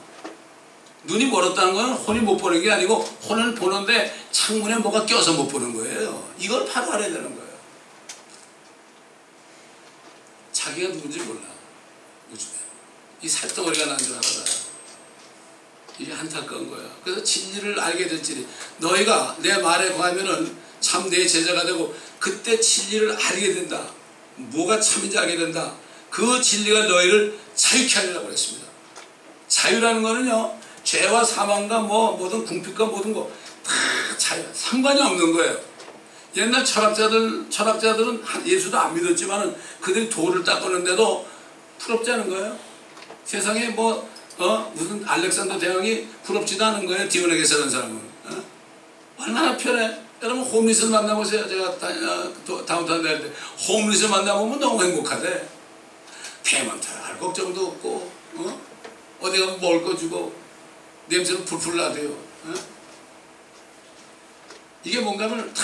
눈이 멀었다는 건 혼이 못 보는 게 아니고 혼은 보는데 창문에 뭐가 껴서 못 보는 거예요. 이걸 바로 알아야 되는 거예요. 자기가 누군지 몰라 요즘에. 이 살덩어리가 난 줄 알아라. 이게 안타까운 거야. 그래서 진리를 알게 될지니 너희가 내 말에 거하면은 참 내 제자가 되고 그때 진리를 알게 된다. 뭐가 참인지 알게 된다. 그 진리가 너희를 자유케 하리라고 그랬습니다. 자유라는 거는요, 죄와 사망과 모든 궁핍과 모든 거 다 자유, 상관이 없는 거예요. 옛날 철학자들은 예수도 안 믿었지만은 그들이 돌을 닦았는데도 부럽지 않은 거예요. 세상에 무슨 알렉산더 대왕이 부럽지도 않은 거예요. 디오네게 사는 사람은. 얼마나 편해. 여러분 홈리스를 만나보세요. 제가 다운타운 다닐 때 홈리스를 만나보면 너무 행복하대. 페먼트 할 걱정도 없고 어디 가면 먹을 거 주고 냄새는 풀풀 나대요. 이게 뭔가 하면 다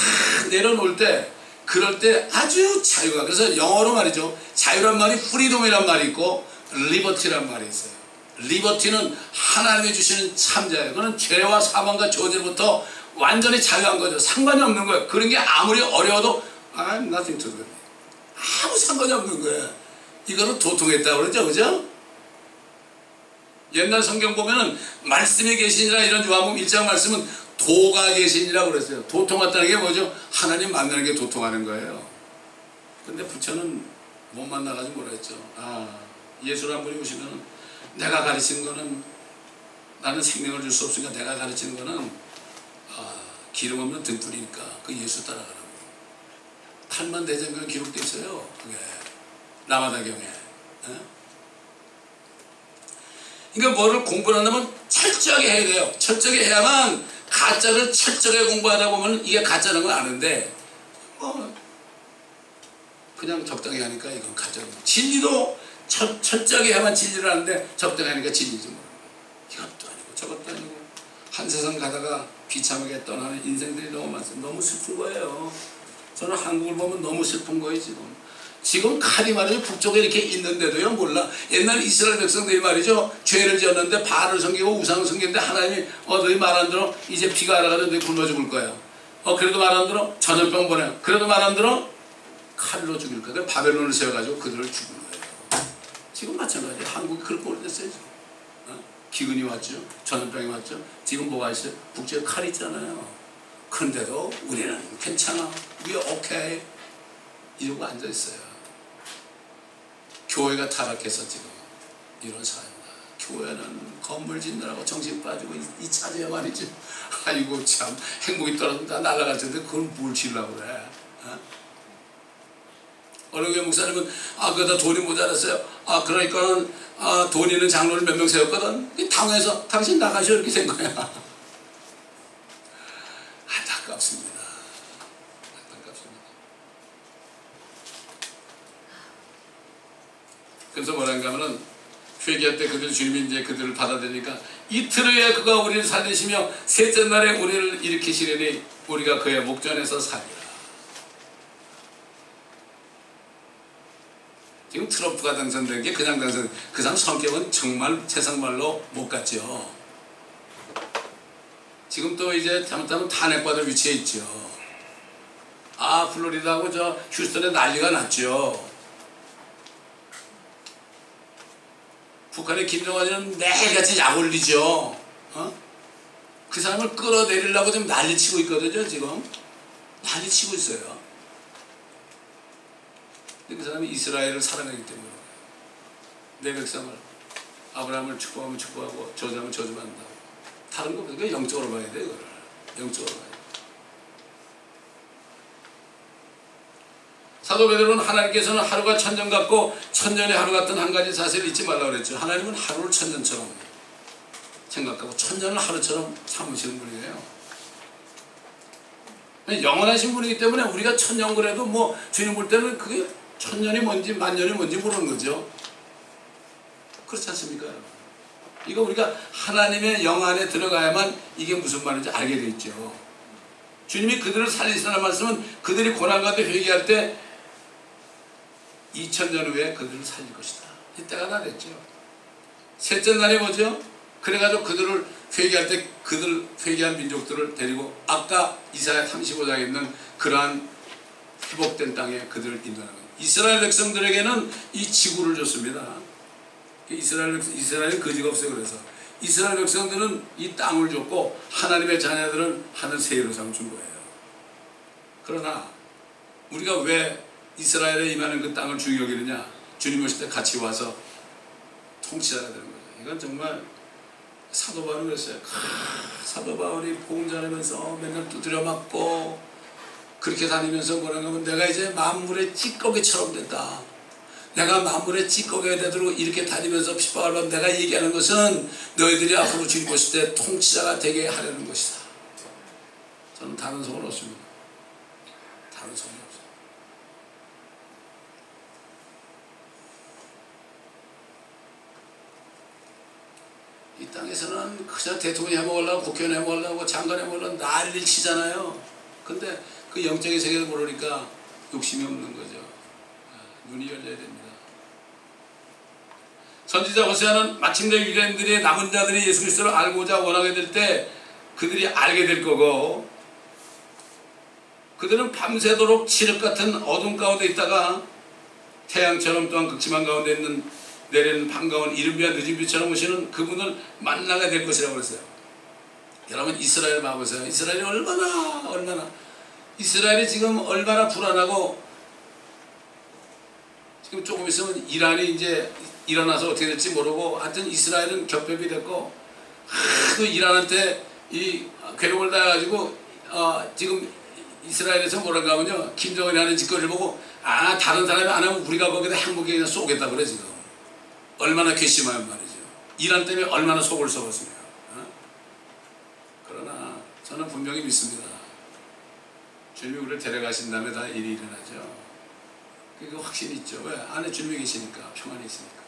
내려놓을 때 그럴 때 아주 자유가, 그래서 영어로 말이죠, 자유란 말이 프리덤이란 말이 있고 리버티란 말이 있어요. 리버티는 하나님이 주시는 참자예요. 그건 죄와 사망과 저주로부터 완전히 자유한 거죠. 상관이 없는 거예요. 그런 게 아무리 어려워도 I'm nothing to do. 아무 상관이 없는 거예요. 이거는 도통했다고 그러죠. 그죠? 옛날 성경 보면은 말씀이 계시니라 이런 요한복음 1장 말씀은 도가 계시니라고 그랬어요. 도통했다는 게 뭐죠? 하나님 만나는 게 도통하는 거예요. 근데 부처는 못 만나가지고 뭐라 했죠? 예수를 한 분이 오시면 내가 가르치는 거는, 나는 생명을 줄 수 없으니까 내가 가르치는 거는 기름 없는 등불이니까 그 예수 따라가라고. 8만 대장경 기록되어 있어요. 그게 라마다경에. 그러니까 뭐를 공부를 한다면 철저하게 해야 돼요. 철저하게 해야만, 가짜를 철저하게 공부하다 보면 이게 가짜라는 걸 아는데 그냥 적당히 하니까 이건 가짜고, 진리도 철저하게 해야만 진리를 아는데 적당히 하니까 진리지 뭐. 이것도 아니고 저것도 아니고 한 세상 가다가 비참하게 떠나는 인생들이 너무 많습니다. 너무 슬픈 거예요. 저는 한국을 보면 너무 슬픈 거예요. 지금 칼이 말이죠, 북쪽에 이렇게 있는데도요 몰라. 옛날 이스라엘 백성들이 말이죠, 죄를 지었는데 바알을 섬기고 우상을 섬기는데 하나님이 너희 말 안 들어? 이제 피가 알아가지고 너희 굶어 죽을 거야. 그래도 말 안 들어? 전염병 보내. 그래도 말 안 들어? 칼로 죽일 거야. 바벨론을 세워가지고 그들을 죽인 거예요. 지금 마찬가지예요. 한국이 그렇게 오래됐어요. 기근이 왔죠. 전염병이 왔죠. 지금 뭐가 있어요? 북쪽에 칼 있잖아요. 그런데도 우리는 괜찮아. We are okay. 이러고 앉아있어요. 교회가 타락해서 지금 이런 사회입니다. 교회는 건물 짓느라고 정신 빠지고 이 차제야 말이죠. 아이고 참 행복이 떨어진다 날아갈 텐데 그걸 뭘 지으려고 그래. 어느 교회 목사님은 그다 돈이 모자랐어요. 그러니까는 돈 있는 장로를 몇 명 세웠거든. 당에서 당신 나가셔 이렇게 된 거야. 안타깝습니다. 그래서 뭐라는가 하면은 회개할 때 그들 주님이 이제 그들을 받아들이니까 이틀 후에 그가 우리를 살리시며 셋째 날에 우리를 일으키시려니 우리가 그의 목전에서 살리라. 지금 트럼프가 당선된 게 그냥 당선, 그 사람 성격은 정말 세상말로 못 갔죠. 지금 또 이제 잘못하면 탄핵받을 위치에 있죠. 플로리다하고 저 휴스턴에 난리가 났죠. 북한의 김정은은 매일같이 약 올리죠. 그 사람을 끌어내리려고 지금 난리치고 있거든요. 지금 난리치고 있어요. 근데 그 사람이 이스라엘을 사랑하기 때문에 내 백성을, 아브라함을 축복하면 축복하고 저주하면 저주한다고. 다른 거 보니까 영적으로 봐야 돼. 이거를 영적으로 봐야 돼. 사도 베드로는 하나님께서는 하루가 천년 같고 천년의 하루 같은 한 가지 사실을 잊지 말라고 그랬죠. 하나님은 하루를 천년처럼 생각하고 천년을 하루처럼 참으시는 분이에요. 영원하신 분이기 때문에 우리가 천년 그래도 주님 볼 때는 그게 천년이 뭔지 만년이 뭔지 모르는 거죠. 그렇지 않습니까? 이거 우리가 하나님의 영 안에 들어가야만 이게 무슨 말인지 알게 돼 있죠. 주님이 그들을 살리시라는 말씀은 그들이 고난 가운데 회개할 때 2000년 후에 그들을 살릴 것이다. 이때가 다 됐죠. 셋째 날이 뭐죠? 그래가지고 그들을 회개할 때 그들 회개한 민족들을 데리고 아까 이사야 35장에 있는 그러한 회복된 땅에 그들을 인도하는 거예요. 이스라엘 백성들에게는 이 지구를 줬습니다. 이스라엘은 거지가 없어요. 그래서 이스라엘 백성들은 이 땅을 줬고 하나님의 자녀들은 하늘 새 예루살렘을 준 거예요. 그러나 우리가 왜 이스라엘에 임하는 그 땅을 중요히 여기느냐? 주님 오실 때 같이 와서 통치자가 되는 거죠. 이건 정말 사도 바울이 그랬어요. 사도 바울이 복음 전하면서 맨날 두드려 맞고 그렇게 다니면서 뭐라고 하면 내가 이제 만물의 찌꺼기처럼 됐다. 내가 만물의 찌꺼기가 되도록 이렇게 다니면서 핍박을 받는 내가 얘기하는 것은 너희들이 앞으로 주님 오실 때 통치자가 되게 하려는 것이다. 저는 다른 소원 없습니다. 다른 소원이 없어요. 이 땅에서는 그저 대통령이 해먹으려고 국회의원 해먹으려고 장관 해먹으려고 난리를 치잖아요. 근데 그 영적인 세계를 모르니까 욕심이 없는 거죠. 눈이 열려야 됩니다. 선지자 호세아는 마침내 유대인들이 남은 자들이 예수 그리스도를 알고자 원하게 될 때 그들이 알게 될 거고 그들은 밤새도록 칠흑 같은 어둠 가운데 있다가 태양처럼 또한 극심한 가운데 있는 내리는 반가운 이른비와 늦은 빛처럼 오시는 그분을 만나게 될 것이라고 그랬어요. 여러분 이스라엘 봐보세요. 이스라엘이 얼마나 이스라엘이 지금 얼마나 불안하고 지금 조금 있으면 이란이 이제 일어나서 어떻게 될지 모르고 하여튼 이스라엘은 겹겹이 됐고 하도 이란한테 이 괴로움을 당해가지고 지금 이스라엘에서 뭐라고 하면요 김정은이 하는 짓거리를 보고 다른 사람이 안 하면 우리가 거기다 핵무기 그냥 쏘겠다 그래 지금. 얼마나 괘씸하면 말이죠. 이란 때문에 얼마나 속을 썩었으며. 그러나 저는 분명히 믿습니다. 주님이 우리를 데려가신 다음에 다 일이 일어나죠. 그게 확신이 있죠. 왜? 안에 주님이 계시니까 평안이 있으니까.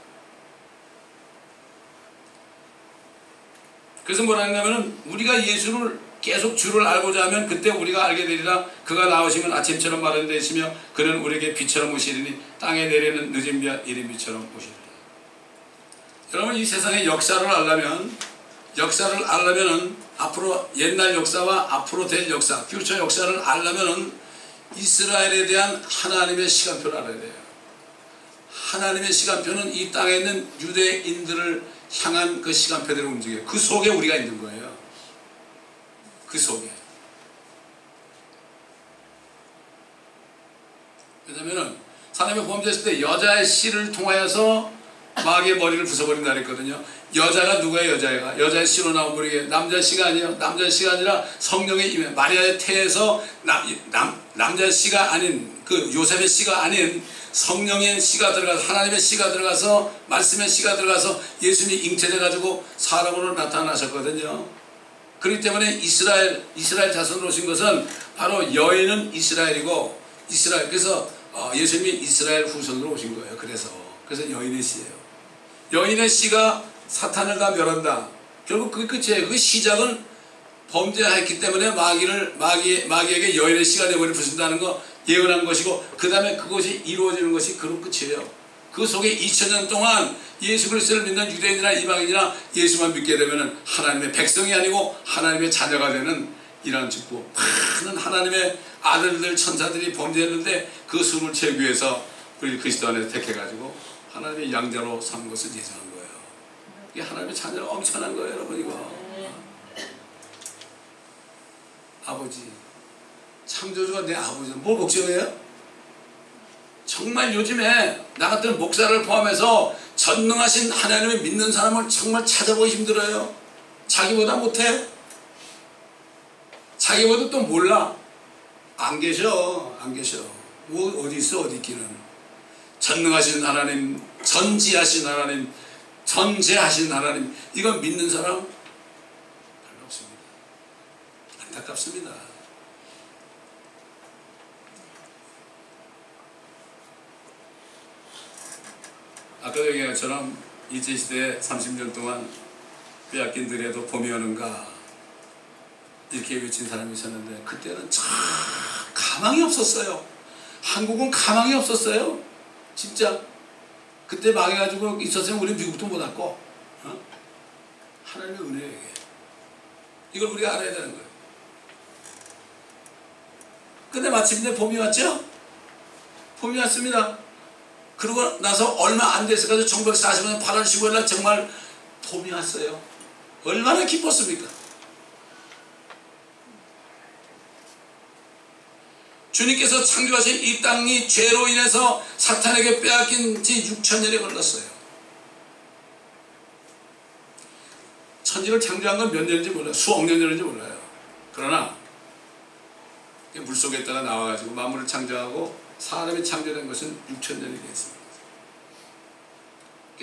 그래서 뭐라 했냐면은 우리가 예수를 계속 주를 알고자 하면 그때 우리가 알게 되리라. 그가 나오시면 아침처럼 마른 데이시며 그는 우리에게 빛처럼 오시리니 땅에 내리는 늦은 비와 이른 비처럼 오시리라. 여러분 이 세상의 역사를 알려면은 앞으로 옛날 역사와 앞으로 될 역사, 퓨처 역사를 알려면은 이스라엘에 대한 하나님의 시간표를 알아야 돼요. 하나님의 시간표는 이 땅에 있는 유대인들을 향한 그 시간표대로 움직여요. 그 속에 우리가 있는 거예요. 그 속에. 왜냐면은 사람이 범죄했을 때 여자의 씨를 통하여서 마귀의 머리를 부숴버린다 그랬거든요. 여자가 누구예요? 여자의 씨로 나온 분이 남자의 씨가 아니에요. 남자의 씨가 아니라 성령의 임해 마리아의 태에서 남자의 씨가 아닌 그 요셉의 씨가 아닌 성령의 씨가 들어가서 하나님의 씨가 들어가서 말씀의 씨가 들어가서 예수님이 잉태돼 가지고 사람으로 나타나셨거든요. 그렇기 때문에 이스라엘 자손으로 오신 것은 바로 여인은 이스라엘이고 그래서 예수님이 이스라엘 후손으로 오신 거예요. 그래서 여인의 씨예요. 여인의 씨가 사탄을 다 멸한다. 결국 그게 끝이에요. 그 시작은 범죄했기 때문에 마귀에게 여인의 씨가 내버려 부순다는 거 예언한 것이고 그 다음에 그것이 이루어지는 것이 그런 끝이에요. 그 속에 2000년 동안 예수 그리스도를 믿는 유대인이나 이방인이나 예수만 믿게 되면 하나님의 백성이 아니고 하나님의 자녀가 되는 이러한 축복. 많은 하나님의 아들들 천사들이 범죄했는데 그 수를 채우기 위해서 우리 그리스도 안에서 택해가지고 하나님의 양자로 삼은 것을 예정한 거예요. 이게 하나님의 자녀가 엄청난 거예요, 여러분. 이거 아버지 창조주가 내 아버지 뭘 걱정해요? 정말 요즘에 나 같은 목사를 포함해서 전능하신 하나님을 믿는 사람을 정말 찾아보기 힘들어요. 자기보다 못해? 자기보다 또 몰라? 안 계셔. 뭐 어디 있어? 어디 있기는. 전능하신 하나님, 전지하신 하나님, 전제하신 하나님, 이거 믿는 사람 별로 없습니다. 안타깝습니다. 아까 얘기한 것처럼 일제시대에 30년 동안 빼앗긴 들에도 봄이 오는가 이렇게 외친 사람이 있었는데 그때는 참 가망이 없었어요. 한국은 가망이 없었어요. 진짜 그때 망해가지고 있었으면 우리 미국도 못 왔고 하나님의 은혜예요. 이걸 우리가 알아야 되는 거예요. 근데 마침내 봄이 왔죠? 봄이 왔습니다. 그러고 나서 얼마 안 됐을까요? 1945년 8월 15일 날 정말 봄이 왔어요. 얼마나 기뻤습니까? 주님께서 창조하신 이 땅이 죄로 인해서 사탄에게 빼앗긴 지 6,000년이 걸렸어요. 천지를 창조한 건 몇 년인지 몰라요. 수억 년 전인지 몰라요. 그러나 물속에 있다가 나와가지고 만물을 창조하고 사람이 창조된 것은 6,000년이 됐습니다.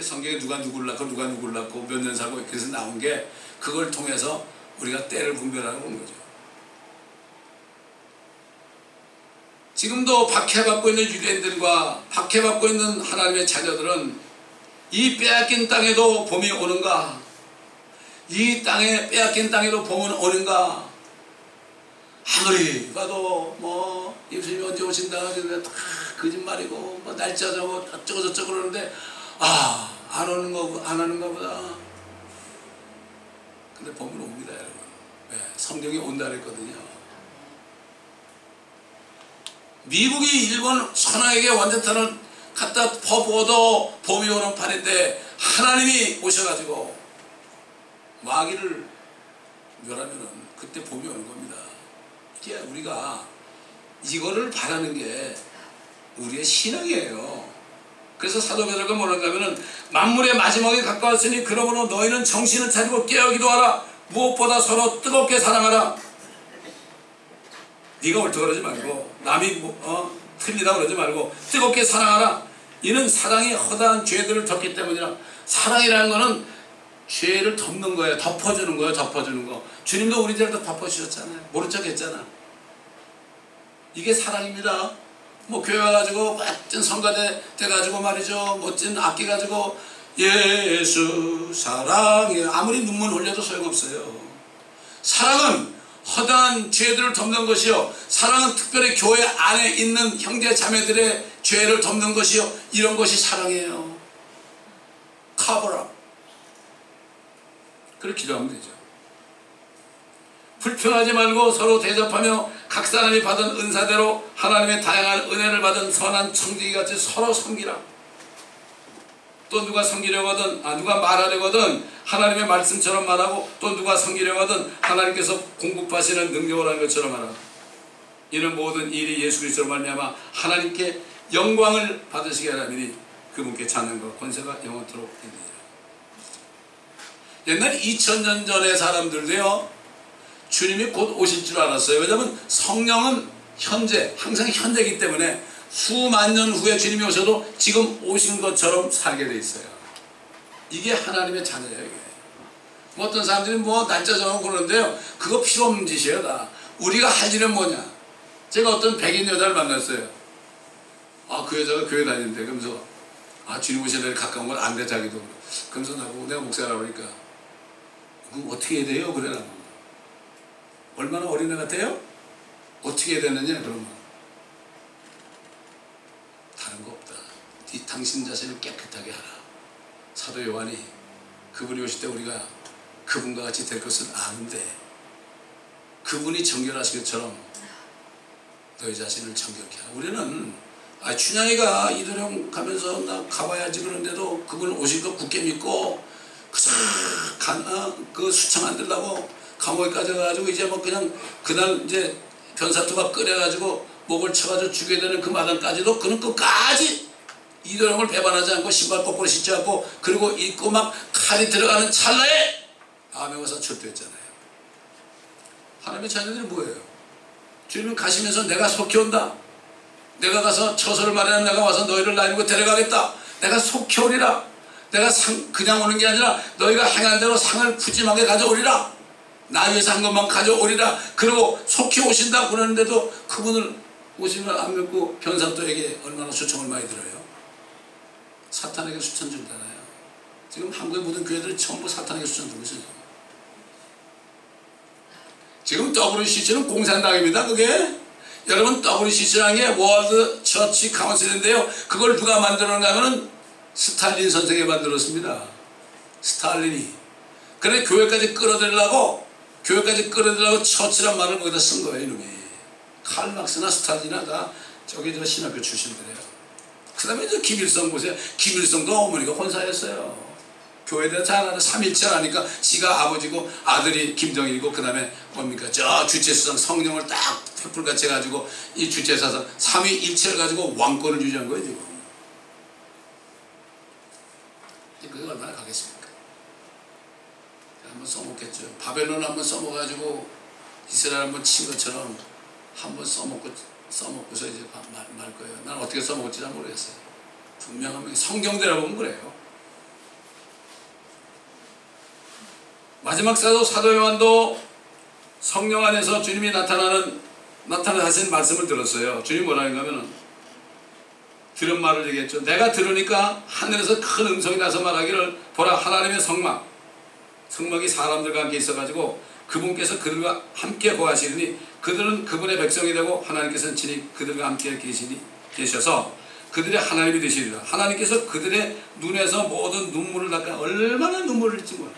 성경에 누가 누구를 낳고 누가 누구를 낳고 몇 년 살고 그래서 나온 게 그걸 통해서 우리가 때를 분별하는 건 거죠. 지금도 박해받고 있는 유대인들과 박해받고 있는 하나님의 자녀들은 이 빼앗긴 땅에도 봄이 오는가? 이 땅에 빼앗긴 땅에도 봄은 오는가? 아무리 봐도 뭐 예수님이 언제 오신다 다 거짓말이고 뭐 날짜 정하고 어쩌고 저쩌고 그러는데 안 오는 거 안 하는가 보다. 근데 봄은 옵니다, 여러분. 네, 성경이 온다 그랬거든요. 미국이 일본 선왕에게 원자탄을 갖다 퍼부어도 봄이 오는 판인데 하나님이 오셔가지고 마귀를 멸하면은 그때 봄이 오는 겁니다. 이게 우리가 이거를 바라는 게 우리의 신앙이에요. 그래서 사도 베드로가 뭐라는가 하면은 만물의 마지막에 가까웠으니 그러므로 너희는 정신을 차리고 깨어 기도하라. 무엇보다 서로 뜨겁게 사랑하라. 네가 옳다 그러지 말고 남이 틀리다 그러지 말고 뜨겁게 사랑하라. 이는 사랑이 허다한 죄들을 덮기 때문이라. 사랑이라는 거는 죄를 덮는 거예요. 덮어주는 거예요. 덮어주는 거. 주님도 우리 죄를 다 덮어주셨잖아요. 모른 척 했잖아. 이게 사랑입니다. 뭐 교회 와가지고 멋진 성가대 돼가지고 말이죠. 멋진 악기 가지고 예수 사랑해 아무리 눈물 흘려도 소용없어요. 사랑은 허다한 죄들을 덮는 것이요. 사랑은 특별히 교회 안에 있는 형제 자매들의 죄를 덮는 것이요. 이런 것이 사랑이에요. 카버라. 그렇게 기도하면 되죠. 불평하지 말고 서로 대접하며 각 사람이 받은 은사대로 하나님의 다양한 은혜를 받은 선한 청지기같이 서로 섬기라. 또 누가 섬기려고 하든 누가 말하려고 하든 하나님의 말씀처럼 말하고 또 누가 섬기려고 하든 하나님께서 공급하시는 능력을 하는 것처럼 하라. 이는 모든 일이 예수 그리스도로 말미암아 하나님께 영광을 받으시게 하라니 그분께 찬양과 권세가 영원토록 있느니라. 옛날 2000년 전의 사람들도요 주님이 곧 오실 줄 알았어요. 왜냐하면 성령은 현재 항상 현재이기 때문에 수만 년 후에 주님이 오셔도 지금 오신 것처럼 살게 돼 있어요. 이게 하나님의 자녀예요. 이게. 뭐 어떤 사람들이 뭐 날짜 정하고 그러는데요 그거 필요 없는 짓이에요. 다. 우리가 할 일은 뭐냐. 제가 어떤 백인 여자를 만났어요. 그 여자가 교회 다니는데 그러면서 주님 오실 날이 가까운 건 안 돼 자기도. 그러면서 나보고 내가 목사라고 하니까 그거 어떻게 해야 돼요? 그래 나보고. 얼마나 어린애 같아요? 어떻게 해야 되느냐 그러면 다른 거 없다. 당신 자신을 깨끗하게 하라. 사도 요한이 그분이 오실 때 우리가 그분과 같이 될 것을 아는데 그분이 정결하신 것처럼 너희 자신을 정결케 하라. 우리는 춘향이가 이도령 가면서 나 가봐야지 그러는데도 그분 오실 거 굳게 믿고 그 수청 안 들라고 감옥에까지 가가지고 이제 뭐 그냥 그날 이제 변사투가 끓여가지고 목을 쳐가지고 죽여야 되는 그 마당까지도 그는 끝까지 이도령을 배반하지 않고 신발 거꾸로 신지 않고 그리고 입고 막 칼이 들어가는 찰나에 암행어사 철도했잖아요. 하나님의 자녀들이 뭐예요? 주님은 가시면서 내가 속히 온다. 내가 가서 처소를 마련하면 내가 와서 너희를 나누고 데려가겠다. 내가 속히 오리라. 내가 그냥 오는 게 아니라 너희가 행한 대로 상을 푸짐하게 가져오리라. 나 위해서 한 것만 가져오리라. 그리고 속히 오신다 그러는데도 그분을 오시면 안 믿고 변사또에게 얼마나 수청을 많이 들어요. 사탄에게 수천 준다나요. 지금 한국의 모든 교회들이 전부 사탄에게 수천 들고 있어요. 지금 WCC는 공산당입니다. 그게 여러분 WCC라는 게 월드 처치 카운슬인데요 그걸 누가 만들었는가 하면 스탈린 선생이 만들었습니다. 스탈린이. 그래 교회까지 끌어들이려고 처치란 말을 거기다 쓴 거예요. 이놈이. 칼 막스나 스탈린이나 다 저기 저 신학교 출신들이에요. 그 다음에 저 김일성 보세요. 김일성도 어머니가 혼사였어요. 교회에 대해서 잘 아는 3.1절 하니까 지가 아버지고 아들이 김정일이고 그 다음에 뭡니까 저 주체수상 성령을 딱 횃불같이 해가지고 이 주체사상 3.1절 가지고 왕권을 유지한 거예요 지금. 그게 얼마나 가겠습니까? 한번 써먹겠죠. 바벨론 한번 써먹어가지고 이스라엘 한번 친 것처럼 한번 써먹고서 이제 말 거예요. 난 어떻게 써먹을지 잘 모르겠어요. 분명하면 성경대로 보면 그래요. 마지막 사도 요한도 성령 안에서 주님이 나타나신 말씀을 들었어요. 주님 뭐라는가 하면은 들은 말을 얘기했죠. 내가 들으니까 하늘에서 큰 음성이 나서 말하기를 보라 하나님의 성막이 사람들과 함께 있어가지고 그분께서 그들과 함께 거하시니 그들은 그분의 백성이 되고 하나님께서는 친히 그들과 함께 계셔서 그들의 하나님이 되시리라. 하나님께서 그들의 눈에서 모든 눈물을 닦아 얼마나 눈물을 흘릴지 몰라.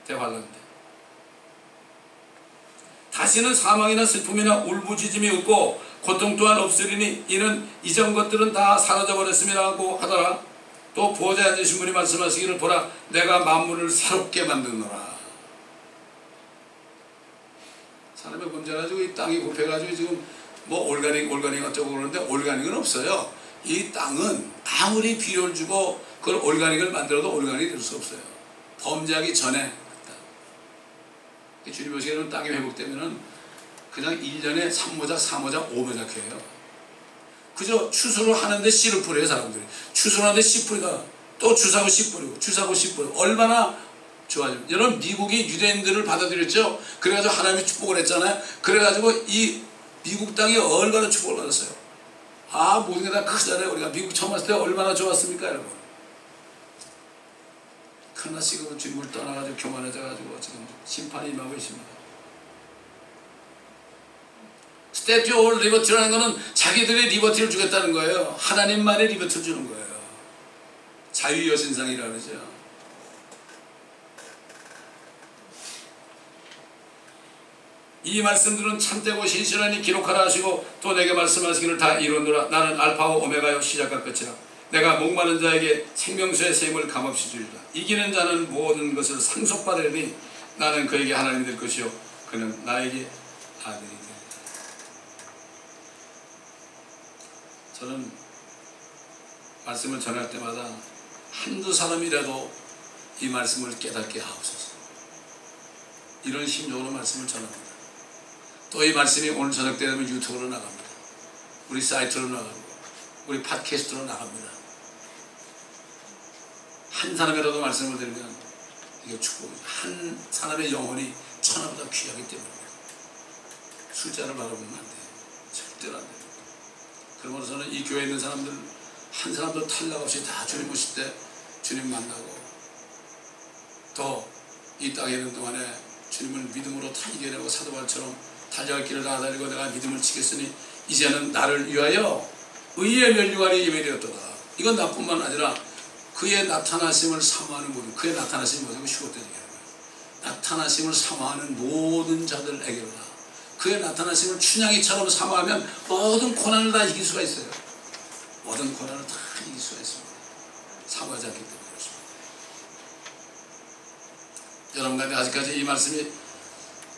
대환란인데 다시는 사망이나 슬픔이나 울부짖음이 없고 고통 또한 없으리니 이는 이전 것들은 다 사라져버렸음이라고 하더라. 또 보좌에 앉으신 분이 말씀하시기를 보라 내가 만물을 새롭게 만드노라. 사람의 범죄를 가지고 이 땅이 굽혀가지고 지금 뭐 올가닉 어쩌고 그러는데 올가닉은 없어요. 이 땅은 아무리 비료를 주고 그걸 올가닉을 만들어도 올가닉이 될 수 없어요. 범죄하기 전에 주님 보시기에는 땅이 회복되면은 그냥 1년에 3모작, 4모작, 5모작 해요. 그저 추수를 하는데 씨를 뿌려요, 사람들이. 추수를 하는데 씨 뿌리다가 또 주사고 씨 뿌리고, 주사고 씨 뿌리고. 얼마나 좋아요. 여러분, 미국이 유대인들을 받아들였죠? 그래가지고 하나님이 축복을 했잖아요? 그래가지고 이 미국 땅이 얼마나 축복을 받았어요. 아, 모든 게 다 크잖아요. 우리가 미국 처음 왔을 때 얼마나 좋았습니까, 여러분? 그러나 지금은 주님을 떠나가지고 교만해져가지고 지금 심판이 임하고 있습니다. 스태튜 오브 리버티라는 것은 자기들이 리버티를 주겠다는 거예요. 하나님만의 리버티를 주는 거예요. 자유의 여신상이라 그러죠. 이 말씀들은 참되고 신실하니 기록하라 하시고 또 내게 말씀하시기를 다 이루노라. 나는 알파와 오메가요 시작과 끝이라. 내가 목마른 자에게 생명수의 샘을 감없이 주리라. 이기는 자는 모든 것을 상속받으리니 나는 그에게 하나님이 될 것이요 그는 나에게 아들이 되리라. 저는 말씀을 전할 때마다 한두 사람이라도 이 말씀을 깨닫게 하옵소서. 이런 심정으로 말씀을 전합니다. 또 이 말씀이 오늘 저녁 때 되면 유튜브로 나갑니다. 우리 사이트로 나가고 우리 팟캐스트로 나갑니다. 한 사람이라도 말씀을 드리면 이게 축복입니다. 한 사람의 영혼이 천하보다 귀하기 때문입니다. 숫자를 바라보면 안 돼요. 절대로 안 돼요. 그러므로서는 이 교회에 있는 사람들 한 사람도 탈락 없이 다 주님 오실 때 주님 만나고 또 이 땅에 있는 동안에 주님을 믿음으로 다 이겨내고 사도바울처럼 달려갈 길을 다 달리고 내가 믿음을 지켰으니 이제는 나를 위하여 의의 면류관이 예배되었도다. 이건 나뿐만 아니라 그의 나타나심을 사모하는 모든, 그의 나타나심이 뭐냐고 쉬웠던 얘기하는 거예요. 나타나심을 사모하는 모든 자들에게로다. 그의 나타나심을 춘향이처럼 사모하면 모든 고난을 다 이길 수가 있어요. 모든 고난을 다 이길 수가 있습니다. 사모하지 않기 때문에 그렇습니다. 여러분 가운데 아직까지 이 말씀이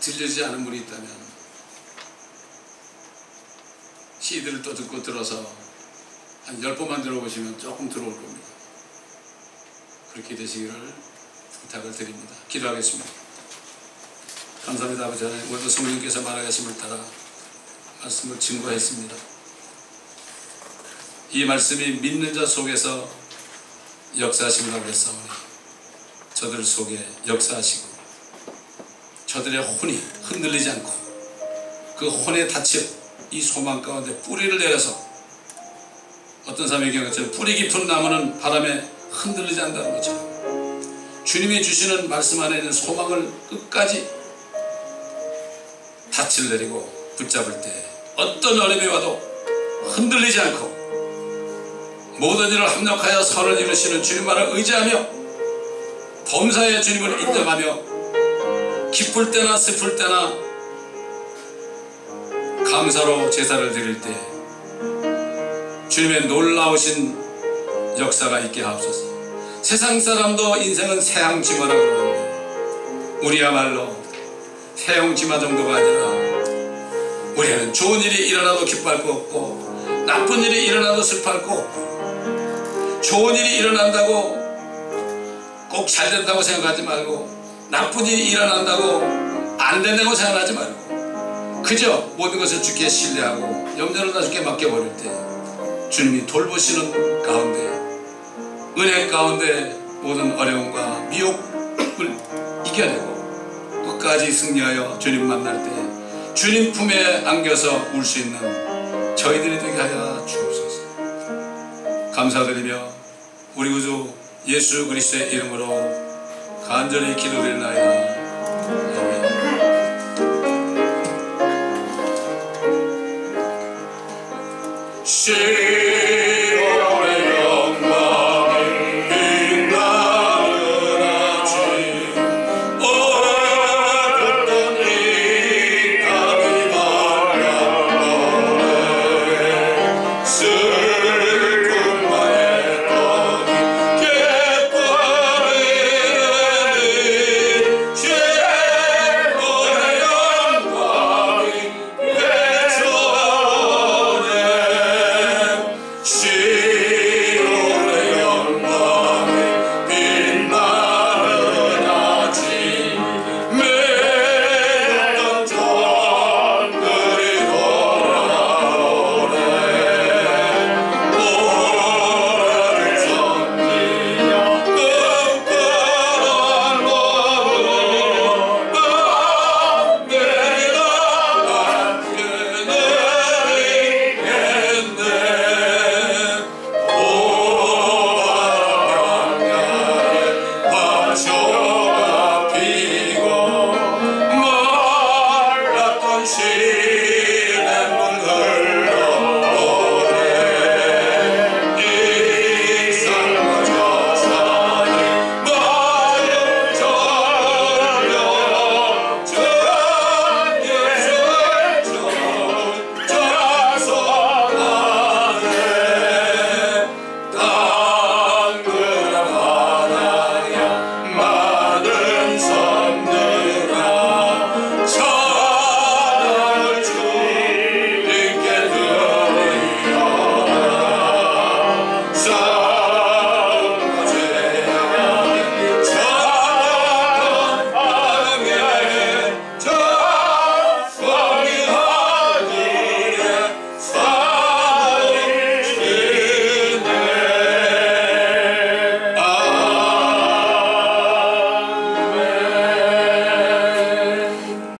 들려지지 않은 분이 있다면 CD를 또 듣고 들어서 한 10번만 들어보시면 조금 들어올 겁니다. 그렇게 되시기를 부탁을 드립니다. 기도하겠습니다. 감사합니다. 아버지 하나님, 오늘도 성령께서 말하셨음을 따라 말씀을 증거했습니다. 이 말씀이 믿는 자 속에서 역사하심을 하겠사오니 저들 속에 역사하시고 저들의 혼이 흔들리지 않고 그 혼에 닫혀 이 소망 가운데 뿌리를 내려서 어떤 사람의 경우처럼 뿌리 깊은 나무는 바람에 흔들리지 않는다는 것처럼 주님이 주시는 말씀 안에 있는 소망을 끝까지 닻을 내리고 붙잡을 때 어떤 어려움이 와도 흔들리지 않고 모든 일을 합력하여 선을 이루시는 주님만을 의지하며 범사에 주님을 인정하며 기쁠 때나 슬플 때나 감사로 제사를 드릴 때 주님의 놀라우신 역사가 있게 하옵소서. 세상 사람도 인생은 새앙지마라고 그러는데 우리야말로 새앙지마 정도가 아니라 우리는 좋은 일이 일어나도 기뻐할 거 없고 나쁜 일이 일어나도 슬퍼할 거 없고 좋은 일이 일어난다고 꼭 잘 된다고 생각하지 말고 나쁜 일이 일어난다고 안 된다고 생각하지 말고 그저 모든 것을 주께 신뢰하고 염려를 다 주께 맡겨버릴 때 주님이 돌보시는 가운데 은혜 가운데 모든 어려움과 미혹을 이겨내고 끝까지 승리하여 주님 만날 때 주님 품에 안겨서 울 수 있는 저희들이 되게 하여 주옵소서. 감사드리며 우리 구주 예수 그리스도의 이름으로 간절히 기도드리나이다. 아멘. 시